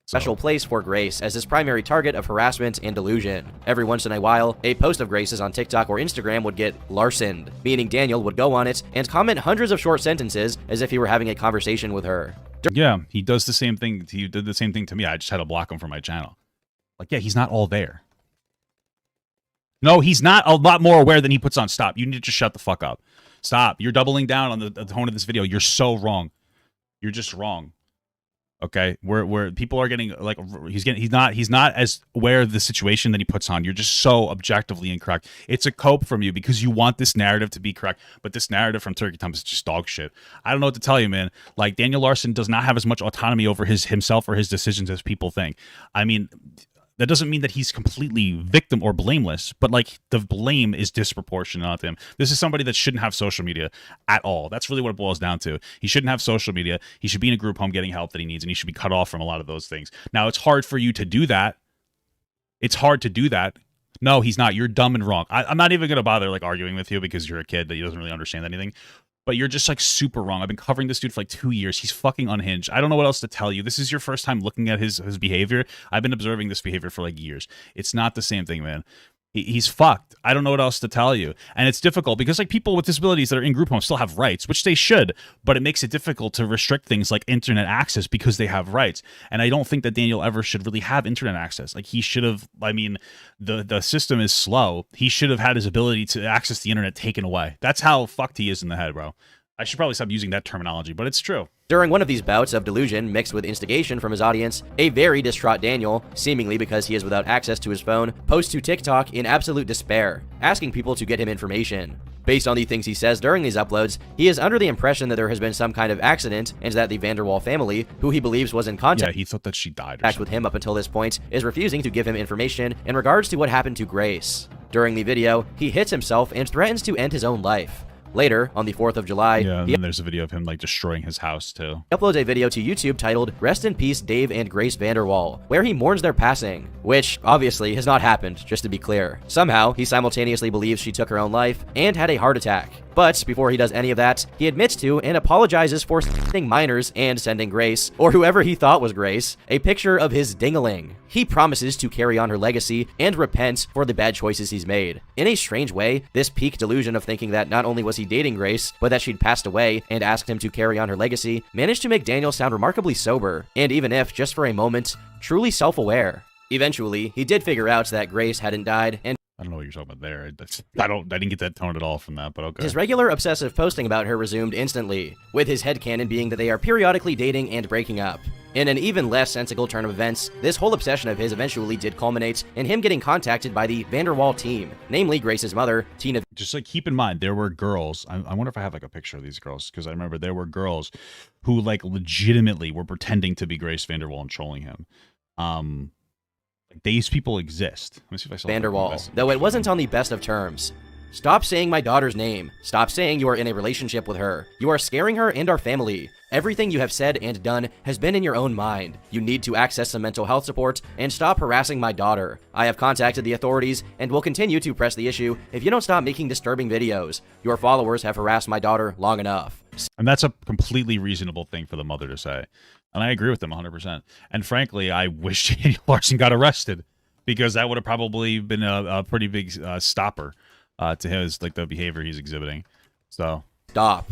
Special place for Grace as his primary target of harassment and delusion. Every once in a while, a post of Grace's on TikTok or Instagram would get Larsoned, meaning Daniel would go on it and comment hundreds of short sentences as if he were having a conversation with her. Yeah, he does the same thing. He did the same thing to me. I just had to block him from my channel. Like, yeah, he's not all there. No, he's not a lot more aware than he puts on. Stop. You need to just shut the fuck up. Stop. You're doubling down on the tone of this video. You're so wrong. You're just wrong. Okay, where people are getting like he's not as aware of the situation that he puts on. You're just so objectively incorrect. It's a cope from you because you want this narrative to be correct, but this narrative from Turkey Tom is just dog shit. I don't know what to tell you, man. Like Daniel Larson does not have as much autonomy over himself or his decisions as people think. I mean, that doesn't mean that he's completely victim or blameless, but like the blame is disproportionate on him. This is somebody that shouldn't have social media at all. That's really what it boils down to. He shouldn't have social media. He should be in a group home getting help that he needs, and he should be cut off from a lot of those things. Now, it's hard for you to do that. It's hard to do that. No, he's not. You're dumb and wrong. I'm not even going to bother like arguing with you because you're a kid that doesn't really understand anything. But you're just like super wrong. I've been covering this dude for like 2 years. He's fucking unhinged. I don't know what else to tell you. This is your first time looking at his behavior. I've been observing this behavior for like years. It's not the same thing, man. He's fucked. I don't know what else to tell you. And it's difficult because like people with disabilities that are in group homes still have rights, which they should, but it makes it difficult to restrict things like internet access because they have rights. And I don't think that Daniel ever should really have internet access. Like he should have, I mean, the system is slow. He should have had his ability to access the internet taken away. That's how fucked he is in the head, bro. I should probably stop using that terminology, but it's true. During one of these bouts of delusion mixed with instigation from his audience, a very distraught Daniel, seemingly because he is without access to his phone, posts to TikTok in absolute despair, asking people to get him information. Based on the things he says during these uploads, he is under the impression that there has been some kind of accident and that the Vanderwall family, who he believes was in contact he thought that she died with him up until this point, is refusing to give him information in regards to what happened to Grace. During the video, he hits himself and threatens to end his own life. Later, on the 4th of July, and then there's a video of him like destroying his house too. He uploads a video to YouTube titled "Rest in Peace Dave and Grace Vanderwall," where he mourns their passing, which obviously has not happened, just to be clear. Somehow, he simultaneously believes she took her own life and had a heart attack. But before he does any of that, he admits to and apologizes for sending minors and sending Grace, or whoever he thought was Grace, a picture of his dingaling. He promises to carry on her legacy and repent for the bad choices he's made. In a strange way, this peak delusion of thinking that not only was he dating Grace, but that she'd passed away and asked him to carry on her legacy, managed to make Daniel sound remarkably sober, and even if, just for a moment, truly self-aware. Eventually, he did figure out that Grace hadn't died, and I don't know what you're talking about there. I didn't get that tone at all from that, but okay. his regular obsessive posting about her resumed instantly, with his headcanon being that they are periodically dating and breaking up. In an even less sensical turn of events, this whole obsession of his eventually did culminate in him getting contacted by the Vanderwall team, namely Grace's mother, Tina. Just like keep in mind, there were girls. I wonder if I have like a picture of these girls, because I remember there were girls who like legitimately were pretending to be Grace Vanderwall and trolling him. These people exist. Let me see if I saw Vanderwall, though it wasn't on the best of terms. Stop saying my daughter's name. Stop saying you are in a relationship with her. You are scaring her and our family. Everything you have said and done has been in your own mind. You need to access some mental health support and stop harassing my daughter. I have contacted the authorities and will continue to press the issue if you don't stop making disturbing videos. Your followers have harassed my daughter long enough. And that's a completely reasonable thing for the mother to say. And I agree with them 100%. And frankly, I wish Daniel Larson got arrested, because that would have probably been a pretty big stopper to his, like, the behavior he's exhibiting. So stop.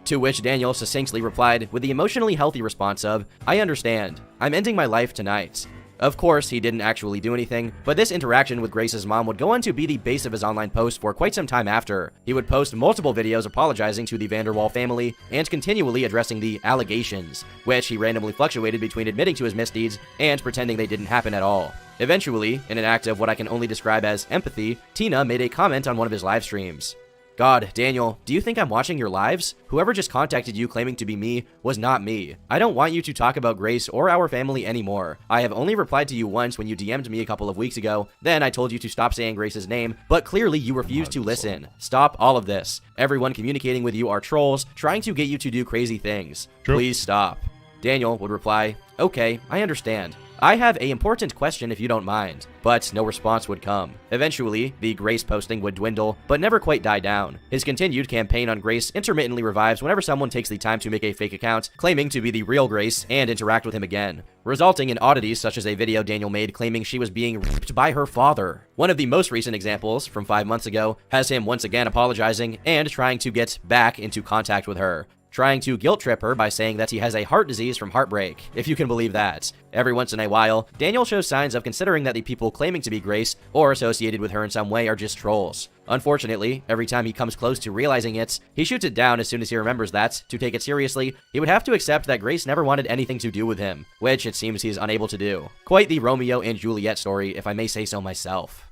To which Daniel succinctly replied with the emotionally healthy response of, I understand. I'm ending my life tonight. Of course, he didn't actually do anything, but this interaction with Grace's mom would go on to be the base of his online posts for quite some time after. He would post multiple videos apologizing to the Vanderwall family and continually addressing the allegations, which he randomly fluctuated between admitting to his misdeeds and pretending they didn't happen at all. Eventually, in an act of what I can only describe as empathy, Tina made a comment on one of his live streams. God, Daniel, do you think I'm watching your lives? Whoever just contacted you claiming to be me was not me. I don't want you to talk about Grace or our family anymore. I have only replied to you once when you DM'd me a couple of weeks ago. Then I told you to stop saying Grace's name, but clearly you refused to listen. Stop all of this. Everyone communicating with you are trolls trying to get you to do crazy things. True. Please stop. Daniel would reply, okay, I understand. I have an important question if you don't mind, but no response would come. Eventually, the Grace posting would dwindle, but never quite die down. His continued campaign on Grace intermittently revives whenever someone takes the time to make a fake account, claiming to be the real Grace, and interact with him again, resulting in oddities such as a video Daniel made claiming she was being raped by her father. One of the most recent examples, from 5 months ago, has him once again apologizing and trying to get back into contact with her, trying to guilt trip her by saying that he has a heart disease from heartbreak, if you can believe that. Every once in a while, Daniel shows signs of considering that the people claiming to be Grace or associated with her in some way are just trolls. Unfortunately, every time he comes close to realizing it, he shoots it down as soon as he remembers that, to take it seriously, he would have to accept that Grace never wanted anything to do with him, which it seems he's unable to do. Quite the Romeo and Juliet story, if I may say so myself.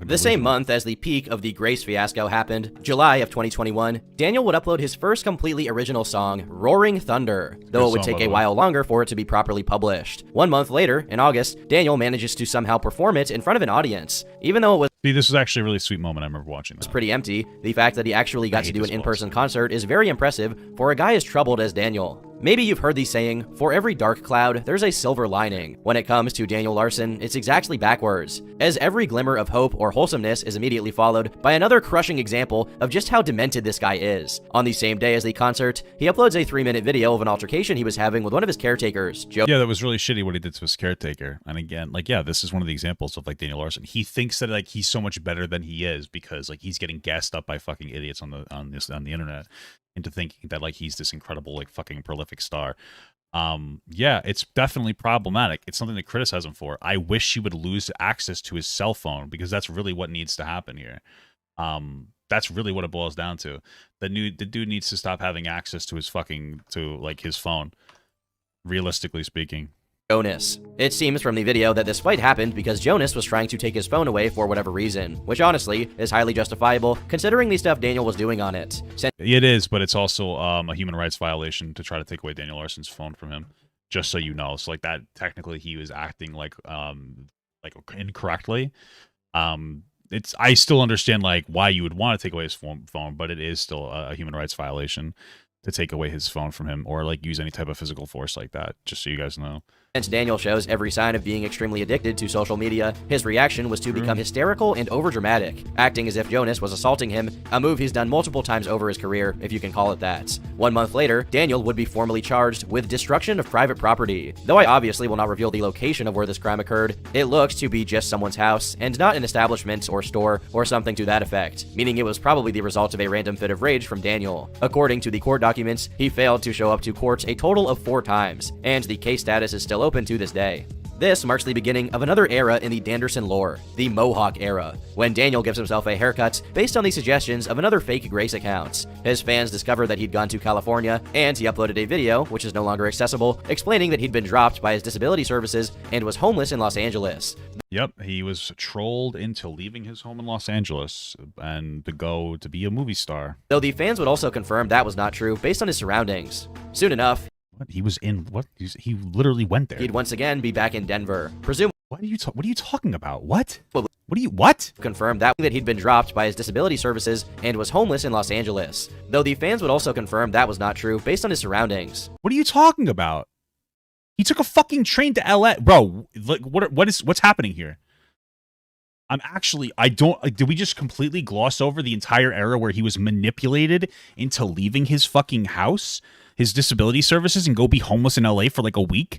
The same month as the peak of the Grace fiasco happened, July of 2021, Daniel would upload his first completely original song, Roaring Thunder, though it would take a while longer for it to be properly published. 1 month later, in August, Daniel manages to somehow perform it in front of an audience, even though it was See, this was actually a really sweet moment. I remember watching that. pretty empty. The fact that he actually got to do an in-person concert is very impressive for a guy as troubled as Daniel. Maybe you've heard the saying, for every dark cloud, there's a silver lining. When it comes to Daniel Larson, it's exactly backwards, as every glimmer of hope or wholesomeness is immediately followed by another crushing example of just how demented this guy is. On the same day as the concert, he uploads a 3-minute video of an altercation he was having with one of his caretakers, Joe. Yeah, that was really shitty what he did to his caretaker. And again, like, yeah, this is one of the examples of, like, Daniel Larson. He thinks that, like, he's so much better than he is because, like, he's getting gassed up by fucking idiots on the internet into thinking that, like, he's this incredible, like, fucking prolific star. Yeah, it's definitely problematic. It's something to criticize him for. I wish he would lose access to his cell phone, because that's really what needs to happen here. That's really what it boils down to. The dude needs to stop having access to his his phone, realistically speaking. Jonas. It seems from the video that this fight happened because Jonas was trying to take his phone away for whatever reason, which honestly is highly justifiable considering the stuff Daniel was doing on it. It is, but it's also a human rights violation to try to take away Daniel Larson's phone from him. Just so you know, so like that, technically he was acting like incorrectly. I still understand like why you would want to take away his phone, but it is still a human rights violation. to take away his phone from him or like use any type of physical force like that, just so you guys know. Since Daniel shows every sign of being extremely addicted to social media, his reaction was to become hysterical and overdramatic, acting as if Jonas was assaulting him, a move he's done multiple times over his career, if you can call it that. 1 month later, Daniel would be formally charged with destruction of private property. Though I obviously will not reveal the location of where this crime occurred, it looks to be just someone's house and not an establishment or store or something to that effect, meaning it was probably the result of a random fit of rage from Daniel. According to the court documents, he failed to show up to court a total of 4 times, and the case status is still open to this day. This marks the beginning of another era in the Danderson lore, the Mohawk era, when Daniel gives himself a haircut based on the suggestions of another fake Grace account. His fans discovered that he'd gone to California, and he uploaded a video, which is no longer accessible, explaining that he'd been dropped by his disability services and was homeless in Los Angeles. Yep, he was trolled into leaving his home in Los Angeles and to go to be a movie star. Though the fans would also confirm that was not true based on his surroundings. Soon enough, what? He was in what? He literally went there. He'd once again be back in Denver. What are you talking about? What? What? Confirmed that he'd been dropped by his disability services and was homeless in Los Angeles. Though the fans would also confirm that was not true based on his surroundings. What are you talking about? He took a fucking train to LA. Bro, like what's happening here? Did we just completely gloss over the entire era where he was manipulated into leaving his fucking house, his disability services, and go be homeless in LA for like a week?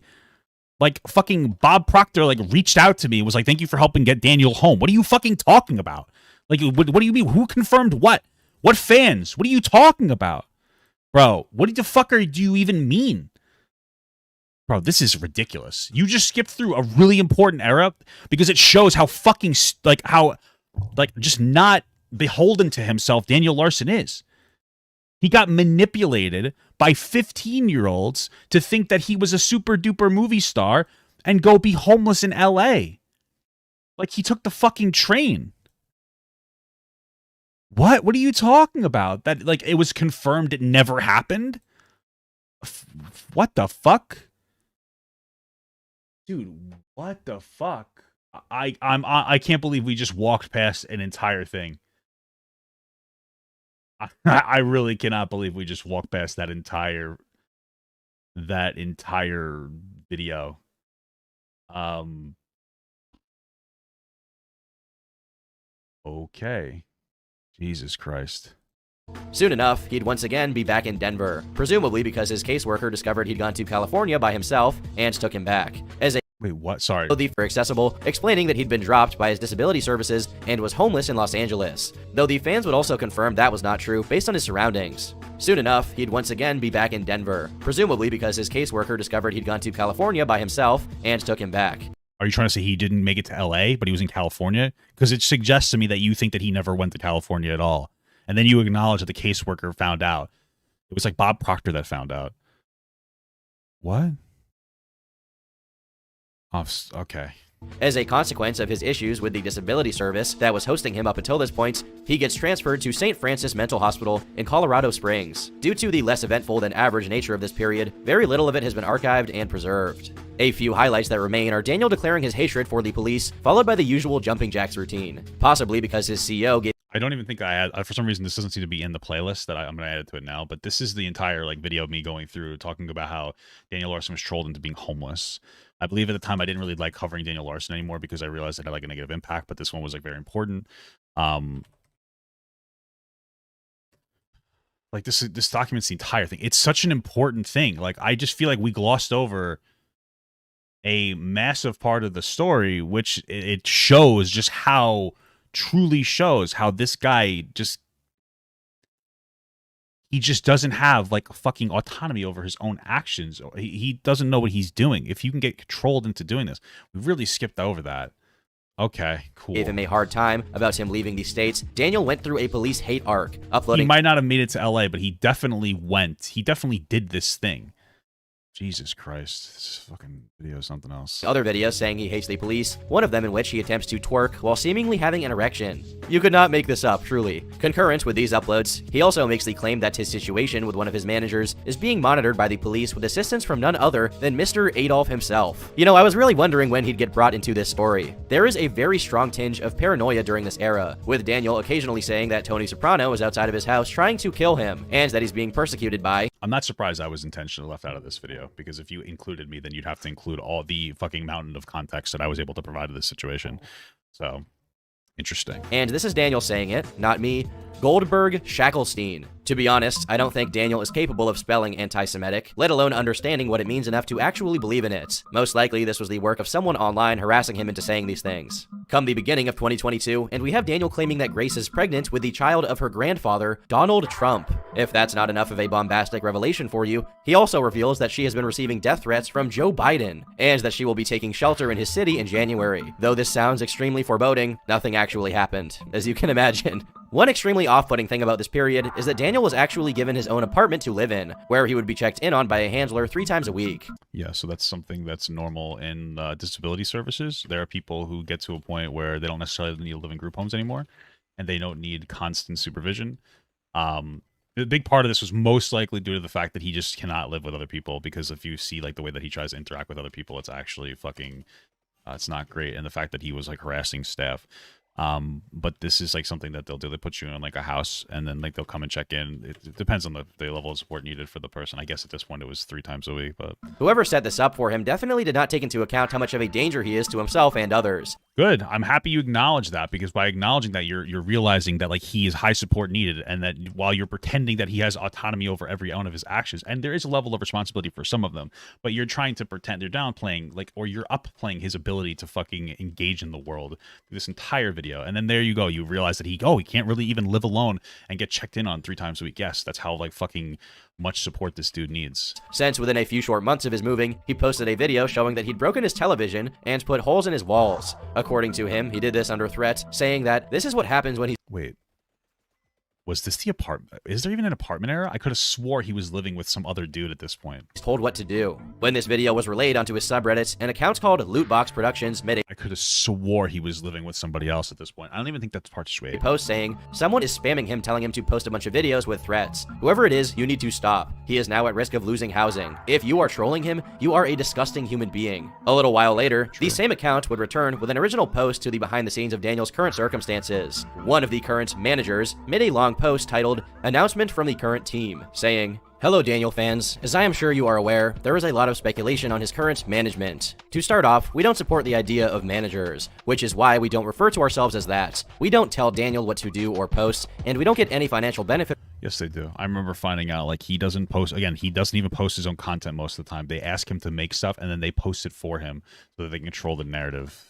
Like fucking Bob Proctor like reached out to me and was like, thank you for helping get Daniel home. What are you fucking talking about? Like, what do you mean? Who confirmed what? What fans? What are you talking about? Bro, what the fuck do you even mean? Bro, this is ridiculous. You just skipped through a really important era because it shows how fucking, just not beholden to himself Daniel Larson is. He got manipulated by 15-year-olds to think that he was a super duper movie star and go be homeless in LA. Like he took the fucking train. What? What are you talking about? That like it was confirmed it never happened? What the fuck? Dude, what the fuck? I can't believe we just walked past an entire thing. I really cannot believe we just walked past that entire video. Okay. Jesus Christ. Soon enough, he'd once again be back in Denver, presumably because his caseworker discovered he'd gone to California by himself and took him back. Wait, what? Sorry. For accessible, explaining that he'd been dropped by his disability services and was homeless in Los Angeles. Though the fans would also confirm that was not true based on his surroundings. Soon enough, he'd once again be back in Denver, presumably because his caseworker discovered he'd gone to California by himself and took him back. Are you trying to say he didn't make it to LA, but he was in California? Because it suggests to me that you think that he never went to California at all. And then you acknowledge that the caseworker found out. It was like Bob Proctor that found out. What? Oh, okay. As a consequence of his issues with the disability service that was hosting him up until this point, he gets transferred to St. Francis Mental Hospital in Colorado Springs. Due to the less eventful than average nature of this period, very little of it has been archived and preserved. A few highlights that remain are Daniel declaring his hatred for the police, followed by the usual jumping jacks routine, possibly because his CEO gave I don't even think I had, for some reason, this doesn't seem to be in the playlist that I'm going to add it to it now, but this is the entire like video of me going through talking about how Daniel Larson was trolled into being homeless. I believe at the time I didn't really like covering Daniel Larson anymore because I realized it had like a negative impact, but this one was like very important. Like this documents the entire thing. It's such an important thing. Like I just feel like we glossed over a massive part of the story, which it shows just how truly shows how this guy he just doesn't have like fucking autonomy over his own actions. He doesn't know what he's doing. If you can get controlled into doing this, we really skipped over that. Okay, cool. Gave him a hard time about him leaving the States. Daniel went through a police hate arc, uploading. He might not have made it to LA, but he definitely went. He definitely did this thing. Jesus Christ, this fucking video is something else. Other videos saying he hates the police, one of them in which he attempts to twerk while seemingly having an erection. You could not make this up, truly. Concurrent with these uploads, he also makes the claim that his situation with one of his managers is being monitored by the police with assistance from none other than Mr. Adolf himself. You know, I was really wondering when he'd get brought into this story. There is a very strong tinge of paranoia during this era, with Daniel occasionally saying that Tony Soprano is outside of his house trying to kill him, and that he's being persecuted by I'm not surprised I was intentionally left out of this video, because if you included me, then you'd have to include all the fucking mountain of context that I was able to provide to this situation. So, interesting. And this is Daniel saying it, not me. Goldberg Shackelstein. To be honest, I don't think Daniel is capable of spelling anti-Semitic, let alone understanding what it means enough to actually believe in it. Most likely, this was the work of someone online harassing him into saying these things. Come the beginning of 2022, and we have Daniel claiming that Grace is pregnant with the child of her grandfather, Donald Trump. If that's not enough of a bombastic revelation for you, he also reveals that she has been receiving death threats from Joe Biden, and that she will be taking shelter in his city in January. Though this sounds extremely foreboding, nothing actually happened, as you can imagine. One extremely off-putting thing about this period is that Daniel was actually given his own apartment to live in, where he would be checked in on by a handler 3 times a week. Yeah, so that's something that's normal in disability services. There are people who get to a point where they don't necessarily need to live in group homes anymore, and they don't need constant supervision. The big part of this was most likely due to the fact that he just cannot live with other people, because if you see like the way that he tries to interact with other people, it's actually fucking, it's not great. And the fact that he was like harassing staff. But this is like something that they'll do. They put you in like a house, and then like they'll come and check in. It depends on the level of support needed for the person. I guess at this point it was 3 times a week, but whoever set this up for him definitely did not take into account how much of a danger he is to himself and others. Good. I'm happy you acknowledge that, because by acknowledging that, you're realizing that like he is high support needed, and that while you're pretending that he has autonomy over every one of his actions, and there is a level of responsibility for some of them, but you're trying to pretend, you're downplaying like, or you're upplaying his ability to fucking engage in the world through this entire video. And then there you go, you realize that he can't really even live alone and get checked in on 3 times a week. Yes, that's how like fucking much support this dude needs. Since within a few short months of his moving, he posted a video showing that he'd broken his television and put holes in his walls. According to him, he did this under threat, saying that this is what happens when he— Wait. Was this the apartment? Is there even an apartment error? I could have swore he was living with some other dude at this point. told what to do. When this video was relayed onto his subreddit, an account called Lootbox Productions made I could have swore he was living with somebody else at this point. I don't even think that's part a straight. post saying, someone is spamming him, telling him to post a bunch of videos with threats. Whoever it is, you need to stop. He is now at risk of losing housing. If you are trolling him, you are a disgusting human being. A little while later, the same account would return with an original post to the behind the scenes of Daniel's current circumstances. One of the current managers made a long post titled, Announcement from the Current Team, saying, Hello Daniel fans, as I am sure you are aware, there is a lot of speculation on his current management. To start off, we don't support the idea of managers, which is why we don't refer to ourselves as that. We don't tell Daniel what to do or post, and we don't get any financial benefit. Yes, they do. I remember finding out like he doesn't post, again, he doesn't even post his own content most of the time. They ask him to make stuff, and then they post it for him so that they can control the narrative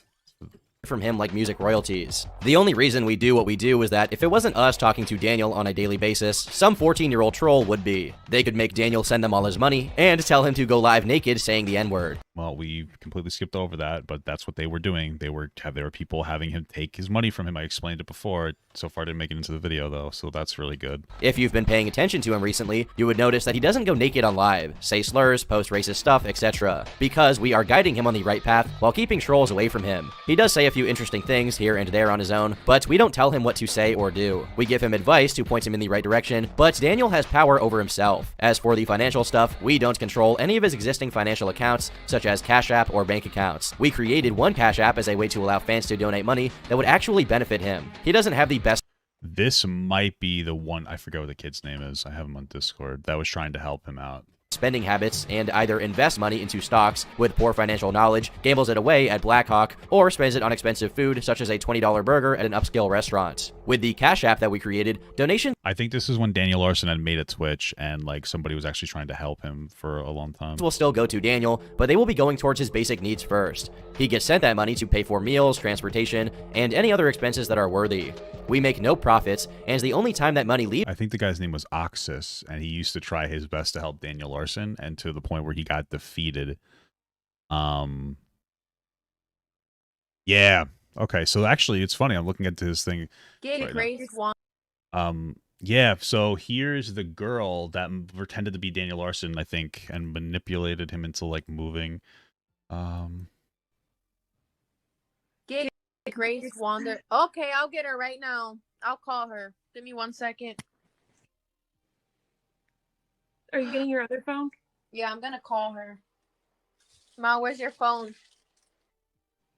from him like music royalties. The only reason we do what we do is that if it wasn't us talking to Daniel on a daily basis, some 14-year-old troll would be. They could make Daniel send them all his money and tell him to go live naked saying the N-word. Well, we completely skipped over that, but that's what they were doing. There were people having him take his money from him. I explained it before. So far, didn't make it into the video, though, so that's really good. If you've been paying attention to him recently, you would notice that he doesn't go naked on live, say slurs, post racist stuff, etc. Because we are guiding him on the right path while keeping trolls away from him. He does say a few interesting things here and there on his own, but we don't tell him what to say or do. We give him advice to point him in the right direction, but Daniel has power over himself. As for the financial stuff, we don't control any of his existing financial accounts, such as Cash App or bank accounts. We created one Cash App as a way to allow fans to donate money that would actually benefit him. He doesn't have the best— This might be the one, I forget what the kid's name is. I have him on Discord. That was trying to help him out. spending habits and either invest money into stocks with poor financial knowledge, gambles it away at Blackhawk, or spends it on expensive food such as a $20 burger at an upscale restaurant. With the Cash App that we created, donations— I think this is when Daniel Larson had made a Twitch and like somebody was actually trying to help him for a long time. will still go to Daniel, but they will be going towards his basic needs first. He gets sent that money to pay for meals, transportation, and any other expenses that are worthy. We make no profits, and the only time that money leaves— I think the guy's name was Oxus, and he used to try his best to help Daniel Larson, and to the point where he got defeated. Yeah. Okay, so actually, it's funny. I'm looking into his thing. Yeah, so here's the girl that pretended to be Daniel Larson, I think, and manipulated him into, like, moving. Get Grace Wander. Okay, I'll get her right now. I'll call her. Give me 1 second. Are you getting your other phone? Yeah, I'm gonna call her. Ma, where's your phone?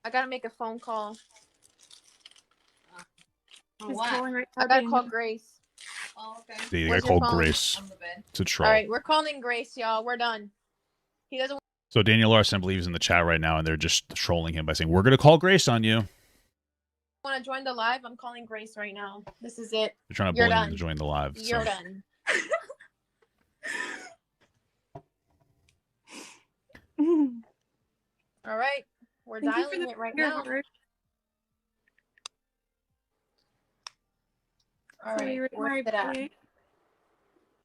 I gotta make a phone call. He's calling right now, I gotta Daniel. call Grace. The guy Where's your called phone? Grace to troll. All right, we're calling Grace, y'all. We're done. He doesn't So Daniel Larson, I believe, is in the chat right now, and they're just trolling him by saying, "We're going to call Grace on you." want to join the live. I'm calling Grace right now. This is it. They're trying to You're bully him done. to join the live. You're so. done. All right, we're dialing it right now. All right, where's it at?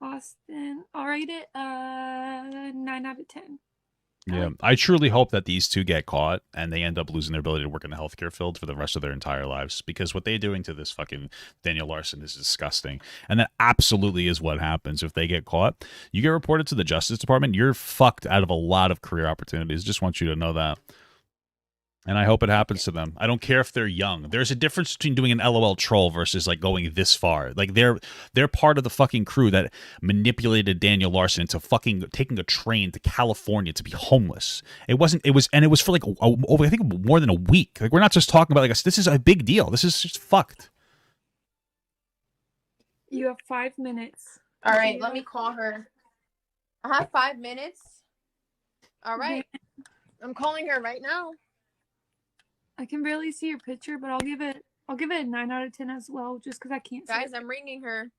Austin. I'll rate it 9 out of 10. Yeah, I truly hope that these two get caught and they end up losing their ability to work in the healthcare field for the rest of their entire lives, because what they're doing to this fucking Daniel Larson is disgusting. And that absolutely is what happens if they get caught. You get reported to the Justice Department, you're fucked out of a lot of career opportunities. Just want you to know that. And I hope it happens to them. I don't care if they're young. There's a difference between doing an LOL troll versus like going this far. Like they're part of the fucking crew that manipulated Daniel Larson into fucking taking a train to California to be homeless. It was for like over, I think, more than a week. Like we're not just talking about like this is a big deal. This is just fucked. You have 5 minutes. All right, let me call her. I have 5 minutes. All right, I'm calling her right now. I can barely see your picture, but I'll give it a 9 out of 10 as well, just because I can't see Guys, it. I'm ringing her.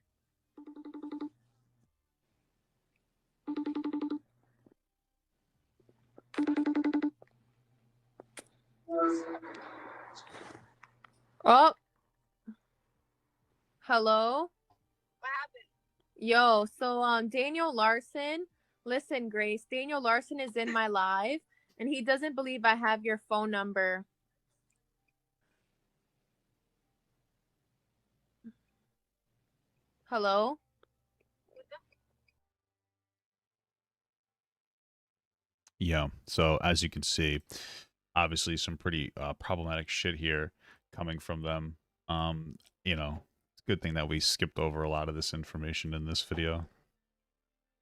Oh. Hello? What happened? Yo, so Daniel Larson, listen, Grace, Daniel Larson is in my live and he doesn't believe I have your phone number. Hello? Yeah. So as you can see, obviously some pretty problematic shit here coming from them. You know, it's a good thing that we skipped over a lot of this information in this video.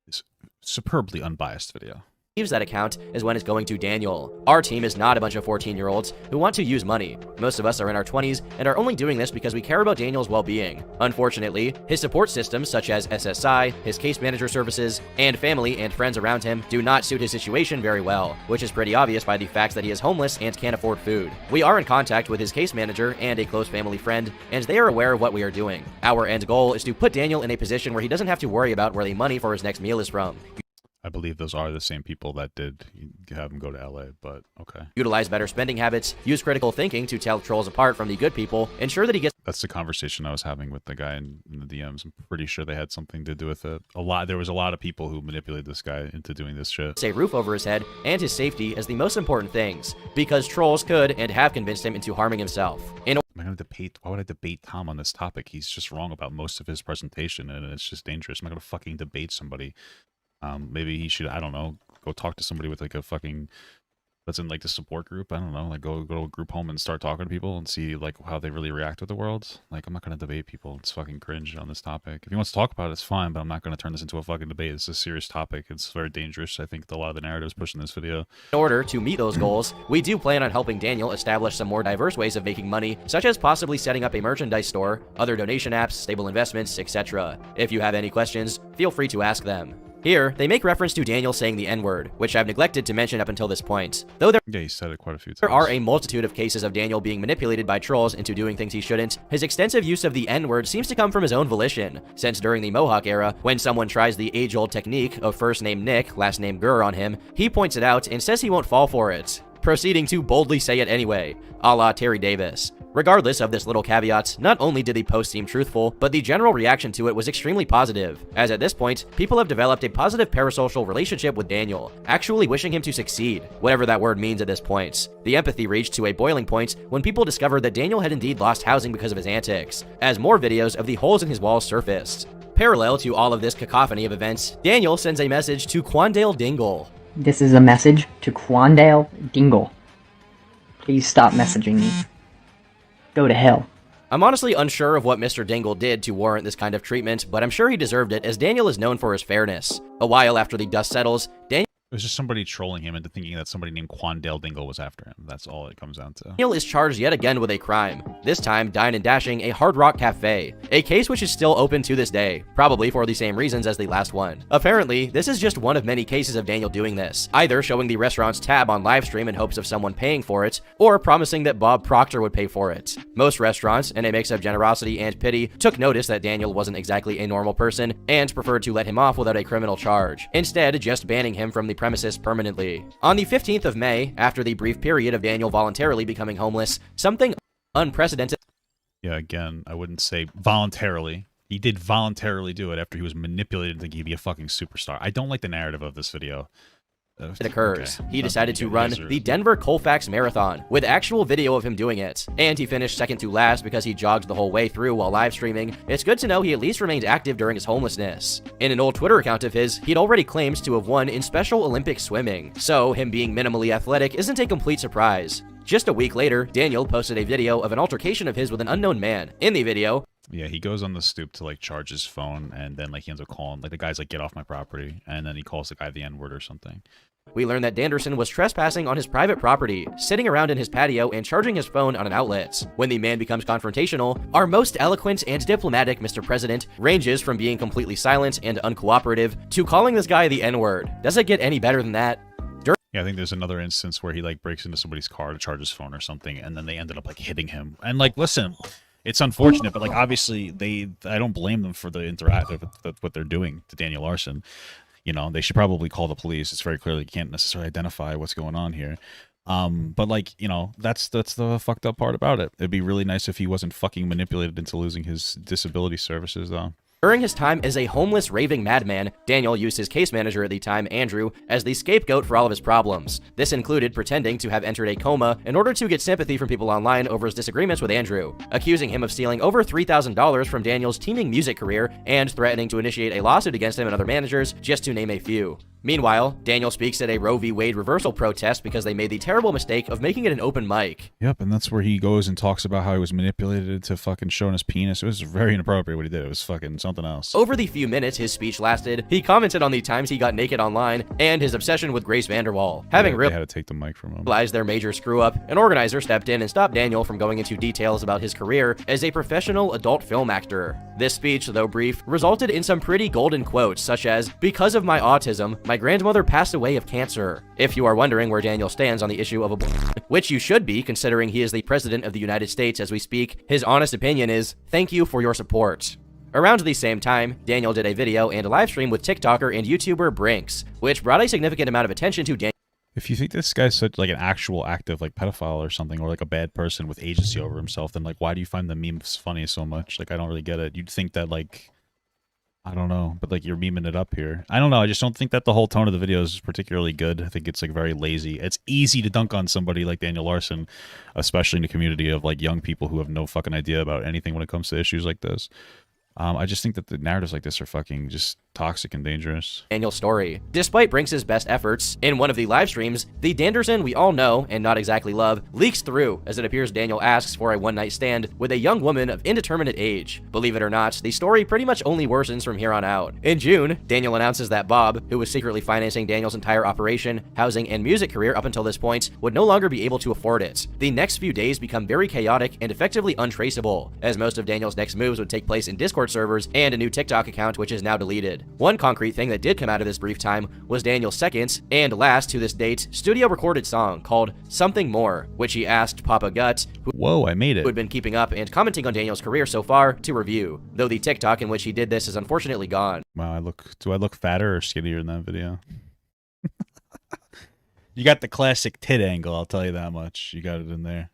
This superbly unbiased video. Leaves that account is when it's going to Daniel. Our team is not a bunch of 14-year-olds who want to use money. Most of us are in our 20s and are only doing this because we care about Daniel's well-being. Unfortunately, his support systems such as SSI, his case manager services, and family and friends around him do not suit his situation very well, which is pretty obvious by the fact that he is homeless and can't afford food. We are in contact with his case manager and a close family friend, and they are aware of what we are doing. Our end goal is to put Daniel in a position where he doesn't have to worry about where the money for his next meal is from. I believe those are the same people that did have him go to LA, but okay. Utilize better spending habits, use critical thinking to tell trolls apart from the good people, ensure that he gets— That's the conversation I was having with the guy in the DMs. I'm pretty sure they had something to do with it. There was a lot of people who manipulated this guy into doing this shit. a roof over his head and his safety as the most important things, because trolls could and have convinced him into harming himself. Am I going to debate? Why would I debate Tom on this topic? He's just wrong about most of his presentation, and it's just dangerous. I'm not going to fucking debate somebody. Maybe he should, I don't know, go talk to somebody with like a fucking, that's in like the support group. I don't know, like go to a group home and start talking to people and see like how they really react with the world. Like I'm not going to debate people. It's fucking cringe on this topic. If he wants to talk about it, it's fine, but I'm not going to turn this into a fucking debate. It's a serious topic. It's very dangerous. I think a lot of the narratives pushing this video. In order to meet those goals, we do plan on helping Daniel establish some more diverse ways of making money, such as possibly setting up a merchandise store, other donation apps, stable investments, etc. If you have any questions, feel free to ask them. Here, they make reference to Daniel saying the N-word, which I've neglected to mention up until this point. Though Yeah, he said it quite a few times. there are a multitude of cases of Daniel being manipulated by trolls into doing things he shouldn't, his extensive use of the N-word seems to come from his own volition, since during the Mohawk era, when someone tries the age-old technique of first name Nick, last name Gurr on him, he points it out and says he won't fall for it, proceeding to boldly say it anyway, a la Terry Davis. Regardless of this little caveat, not only did the post seem truthful, but the general reaction to it was extremely positive, as at this point, people have developed a positive parasocial relationship with Daniel, actually wishing him to succeed, whatever that word means at this point. The empathy reached to a boiling point when people discovered that Daniel had indeed lost housing because of his antics, as more videos of the holes in his walls surfaced. Parallel to all of this cacophony of events, Daniel sends a message to Quandale Dingle. This is a message to Quandale Dingle. Please stop messaging me. Go to hell. I'm honestly unsure of what Mr. Dingle did to warrant this kind of treatment, but I'm sure he deserved it as Daniel is known for his fairness. A while after the dust settles, Daniel It was just somebody trolling him into thinking that somebody named Quandale Dingle was after him. That's all it comes down to. Daniel is charged yet again with a crime, this time dine and dashing a Hard Rock Cafe, a case which is still open to this day, probably for the same reasons as the last one. Apparently, this is just one of many cases of Daniel doing this, either showing the restaurant's tab on livestream in hopes of someone paying for it, or promising that Bob Proctor would pay for it. Most restaurants, in a mix of generosity and pity, took notice that Daniel wasn't exactly a normal person, and preferred to let him off without a criminal charge, instead just banning him from the premises permanently. On the 15th of May, after the brief period of Daniel voluntarily becoming homeless, something unprecedented. Yeah, again, I wouldn't say voluntarily. He did voluntarily do it after he was manipulated to think he'd be a fucking superstar. I don't like the narrative of this video. It occurs. Okay. He decided to run the Denver Colfax Marathon with actual video of him doing it, and he finished second to last because he jogged the whole way through while live streaming. It's good to know he at least remained active during his homelessness. In an old Twitter account of his, he'd already claimed to have won in Special Olympic swimming, so him being minimally athletic isn't a complete surprise. Just a week later, Daniel posted a video of an altercation of his with an unknown man. In the video, yeah, he goes on the stoop to like charge his phone, and then like he ends up calling, like the guy's like, "Get off my property," and then he calls the guy the N-word or something. We learned that Danderson was trespassing on his private property, sitting around in his patio and charging his phone on an outlet. When the man becomes confrontational, our most eloquent and diplomatic Mr. President ranges from being completely silent and uncooperative to calling this guy the N-word. Does it get any better than that? Yeah, I think there's another instance where he like breaks into somebody's car to charge his phone or something, and then they ended up like hitting him. And like, listen, it's unfortunate, but like obviously I don't blame them for the what they're doing to Daniel Larson. You know, they should probably call the police. It's very clear you can't necessarily identify what's going on here. But like, you know, that's the fucked up part about it. It'd be really nice if he wasn't fucking manipulated into losing his disability services, though. During his time as a homeless raving madman, Daniel used his case manager at the time, Andrew, as the scapegoat for all of his problems. This included pretending to have entered a coma in order to get sympathy from people online over his disagreements with Andrew, accusing him of stealing over $3,000 from Daniel's teeming music career, and threatening to initiate a lawsuit against him and other managers, just to name a few. Meanwhile, Daniel speaks at a Roe v. Wade reversal protest because they made the terrible mistake of making it an open mic. Yep, and that's where he goes and talks about how he was manipulated to fucking showing his penis. It was very inappropriate what he did. It was fucking something else. Over the few minutes his speech lasted, he commented on the times he got naked online and his obsession with Grace Vanderwall. Having they had to take the mic from him. Realized their major screw-up, an organizer stepped in and stopped Daniel from going into details about his career as a professional adult film actor. This speech, though brief, resulted in some pretty golden quotes, such as, "Because of my autism, my grandmother passed away of cancer." If you are wondering where Daniel stands on the issue of abortion, which you should be considering he is the President of the United States as we speak, his honest opinion is, "Thank you for your support." Around the same time, Daniel did a video and a live stream with TikToker and YouTuber Brinks, which brought a significant amount of attention to Daniel. If you think this guy's such like an actual active like pedophile or something, or like a bad person with agency over himself, then like why do you find the memes funny so much? Like I don't really get it. You'd think that like, I don't know, but like you're memeing it up here. I don't know. I just don't think that the whole tone of the video is particularly good. I think it's like very lazy. It's easy to dunk on somebody like Daniel Larson, especially in the community of like young people who have no fucking idea about anything when it comes to issues like this. I just think that the narratives like this are fucking just toxic and dangerous. Daniel's story. Despite Brinks' best efforts, in one of the live streams, the Danderson we all know and not exactly love leaks through as it appears Daniel asks for a one-night stand with a young woman of indeterminate age. Believe it or not, the story pretty much only worsens from here on out. In June, Daniel announces that Bob, who was secretly financing Daniel's entire operation, housing, and music career up until this point, would no longer be able to afford it. The next few days become very chaotic and effectively untraceable, as most of Daniel's next moves would take place in Discord servers and a new TikTok account which is now deleted. One concrete thing that did come out of this brief time was Daniel's second, and last to this date, studio recorded song called Something More, which he asked Papa Gut, who had been keeping up and commenting on Daniel's career so far, to review, though the TikTok in which he did this is unfortunately gone. Wow, do I look fatter or skinnier in that video? You got the classic tit angle, I'll tell you that much. You got it in there.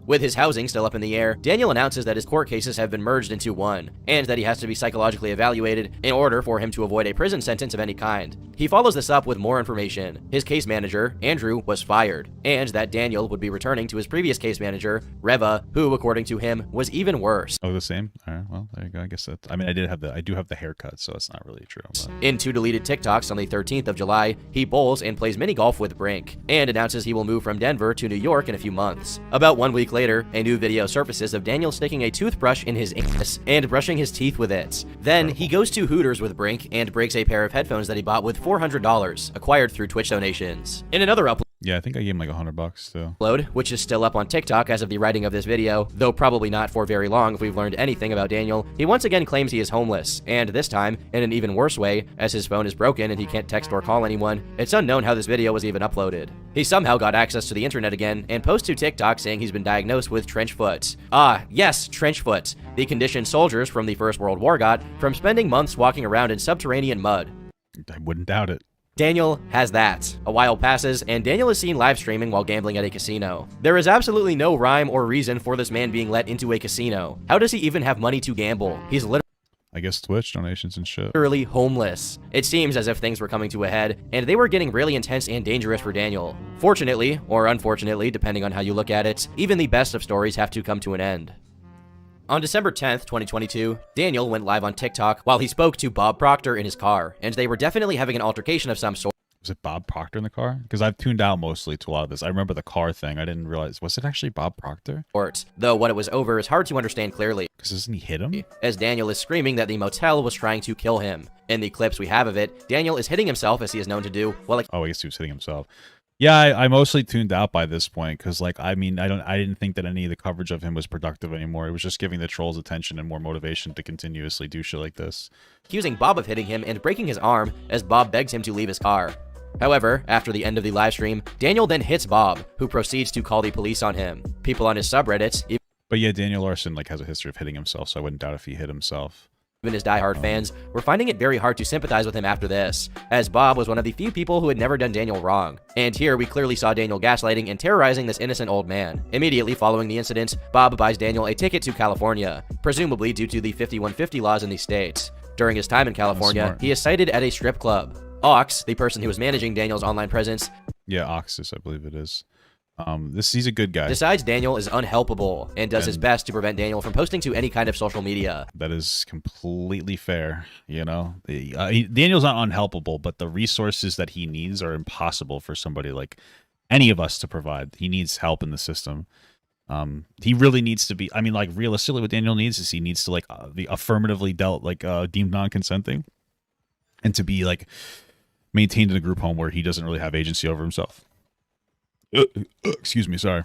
With his housing still up in the air, Daniel announces that his court cases have been merged into one, and that he has to be psychologically evaluated in order for him to avoid a prison sentence of any kind. He follows this up with more information. His case manager, Andrew, was fired, and that Daniel would be returning to his previous case manager, Reva, who, according to him, was even worse. Oh, the same? All right, well, there you go. I guess that, I mean, I do have the haircut, so it's not really true. But. In two deleted TikToks on the 13th of July, he bowls and plays mini golf with Brink, and announces he will move from Denver to New York in a few months. About 1 week later, later, a new video surfaces of Daniel sticking a toothbrush in his anus and brushing his teeth with it. Then, he goes to Hooters with Brink and breaks a pair of headphones that he bought with $400, acquired through Twitch donations. In another upload, Yeah, I think I gave him like $100 too. which is still up on TikTok as of the writing of this video, though probably not for very long if we've learned anything about Daniel, he once again claims he is homeless, and this time, in an even worse way, as his phone is broken and he can't text or call anyone. It's unknown how this video was even uploaded. He somehow got access to the internet again, and posts to TikTok saying he's been diagnosed with trench foot. Ah, yes, trench foot, the condition soldiers from the First World War got from spending months walking around in subterranean mud. I wouldn't doubt it. Daniel has that. A while passes, and Daniel is seen live streaming while gambling at a casino. There is absolutely no rhyme or reason for this man being let into a casino. How does he even have money to gamble? He's I guess Twitch donations and shit. literally homeless. It seems as if things were coming to a head, and they were getting really intense and dangerous for Daniel. Fortunately, or unfortunately, depending on how you look at it, even the best of stories have to come to an end. On December 10th, 2022, Daniel went live on TikTok while he spoke to Bob Proctor in his car, and they were definitely having an altercation of some sort. Was it Bob Proctor in the car? Because I've tuned out mostly to a lot of this. I remember the car thing. I didn't realize. Was it actually Bob Proctor? Though what it was over is hard to understand clearly. Because doesn't he hit him? As Daniel is screaming that the motel was trying to kill him. In the clips we have of it, Daniel is hitting himself as he is known to do, while Oh, I guess he was hitting himself. Yeah, I mostly tuned out by this point because, like, I mean, I didn't think that any of the coverage of him was productive anymore. It was just giving the trolls attention and more motivation to continuously do shit like this. accusing Bob of hitting him and breaking his arm as Bob begs him to leave his car. However, after the end of the livestream, Daniel then hits Bob, who proceeds to call the police on him. People on his subreddits, But yeah, Daniel Larson like has a history of hitting himself, so I wouldn't doubt if he hit himself. even his diehard fans, were finding it very hard to sympathize with him after this, as Bob was one of the few people who had never done Daniel wrong. And here we clearly saw Daniel gaslighting and terrorizing this innocent old man. Immediately following the incident, Bob buys Daniel a ticket to California, presumably due to the 5150 laws in the state. During his time in California, he is cited at a strip club. Ox, the person who was managing Daniel's online presence, Yeah, Oxus, I believe it is. He's a good guy. decides Daniel is unhelpable and does his best to prevent Daniel from posting to any kind of social media. That is completely fair. You know, Daniel's not unhelpable, but the resources that he needs are impossible for somebody like any of us to provide. He needs help in the system. He really needs to be. I mean, like realistically, what Daniel needs is he needs to be affirmatively deemed non-consenting, and to be like maintained in a group home where he doesn't really have agency over himself. Excuse me, sorry.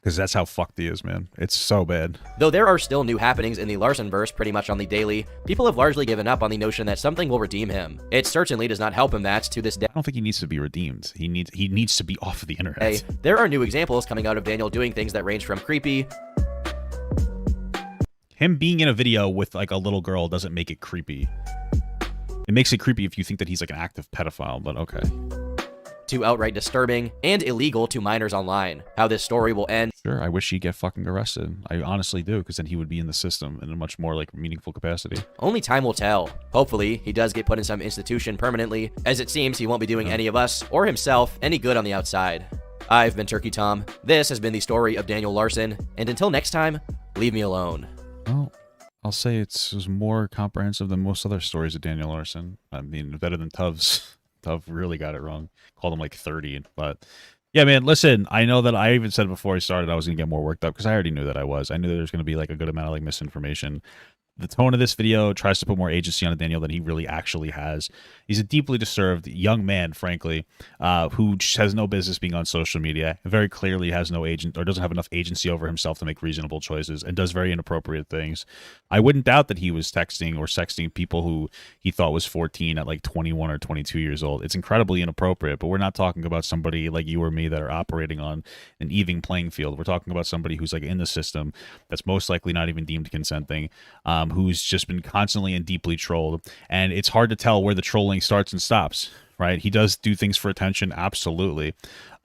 Because that's how fucked he is, man. It's so bad. Though there are still new happenings in the Larson-verse pretty much on the daily, people have largely given up on the notion that something will redeem him. It certainly does not help him that, to this day, I don't think he needs to be redeemed. He needs to be off of the internet. there are new examples coming out of Daniel doing things that range from creepy. Him being in a video with like a little girl doesn't make it creepy. It makes it creepy if you think that he's like an active pedophile, but okay. To outright disturbing and illegal to minors online. How this story will end. Sure, I wish he'd get fucking arrested. I honestly do, because then he would be in the system in a much more like meaningful capacity. Only time will tell. Hopefully, he does get put in some institution permanently, as it seems he won't be doing any of us, or himself, any good on the outside. I've been Turkey Tom. This has been the story of Daniel Larson, and until next time, leave me alone. Well, I'll say it was more comprehensive than most other stories of Daniel Larson. I mean, better than Tuv's. Tuv really got it wrong. Called him like 30, but yeah, man, listen, I know that I even said before I started I was going to get more worked up because I already knew that I was. I knew there was going to be like a good amount of like misinformation. The tone of this video tries to put more agency on Daniel than he really actually has. He's a deeply disturbed young man, frankly, who just has no business being on social media. Very clearly has no agent or doesn't have enough agency over himself to make reasonable choices and does very inappropriate things. I wouldn't doubt that he was texting or sexting people who he thought was 14 at like 21 or 22 years old. It's incredibly inappropriate, but we're not talking about somebody like you or me that are operating on an even playing field. We're talking about somebody who's like in the system that's most likely not even deemed consenting. Who's just been constantly and deeply trolled. And it's hard to tell where the trolling starts and stops, right? He does do things for attention, absolutely.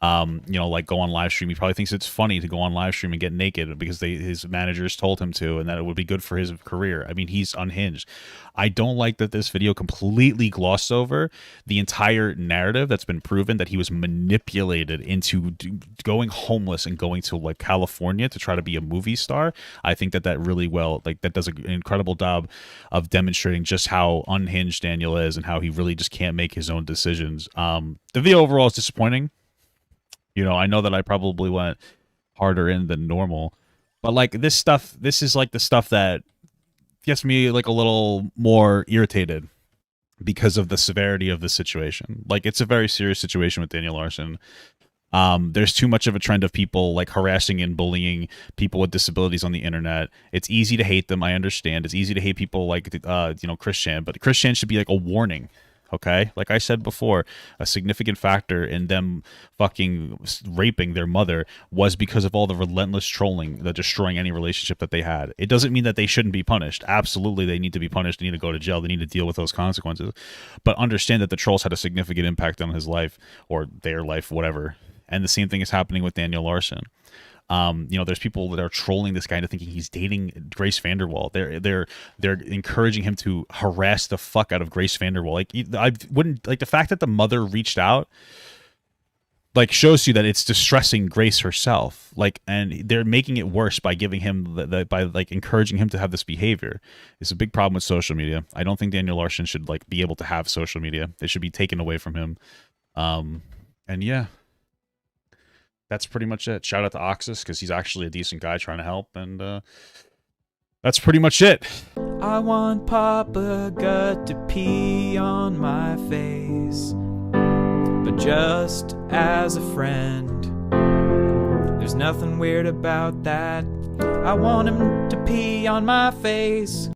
You know, like go on live stream. He probably thinks it's funny to go on live stream and get naked because his managers told him to, and that it would be good for his career. I mean, he's unhinged. I don't like that this video completely glossed over the entire narrative that's been proven that he was manipulated into going homeless and going to like California to try to be a movie star. I think that really well, like that does an incredible job of demonstrating just how unhinged Daniel is and how he really just can't make his own decisions. The video overall is disappointing. You know, I know that I probably went harder in than normal, But like this is like the stuff that gets me like a little more irritated because of the severity of the situation. Like, it's a very serious situation with Daniel Larson. There's too much of a trend of people like harassing and bullying people with disabilities on the internet. It's easy to hate them. I understand. It's easy to hate people like, Chris Chan, but Chris Chan should be like a warning. Okay. Like I said before, a significant factor in them fucking raping their mother was because of all the relentless trolling, the destroying any relationship that they had. It doesn't mean that they shouldn't be punished. Absolutely. They need to be punished. They need to go to jail. They need to deal with those consequences, but understand that the trolls had a significant impact on his life or their life, whatever. And the same thing is happening with Daniel Larson. There's people that are trolling this guy into thinking he's dating Grace VanderWaal. They're encouraging him to harass the fuck out of Grace VanderWaal. Like, I wouldn't like the fact that the mother reached out, like, shows you that it's distressing Grace herself. Like, and they're making it worse by giving him by like encouraging him to have this behavior. It's a big problem with social media. I don't think Daniel Larson should like be able to have social media. It should be taken away from him. And yeah. That's pretty much it. Shout out to Oxus because he's actually a decent guy trying to help, and that's pretty much it. I want Papa Gut to pee on my face, but just as a friend. There's nothing weird about that. I want him to pee on my face.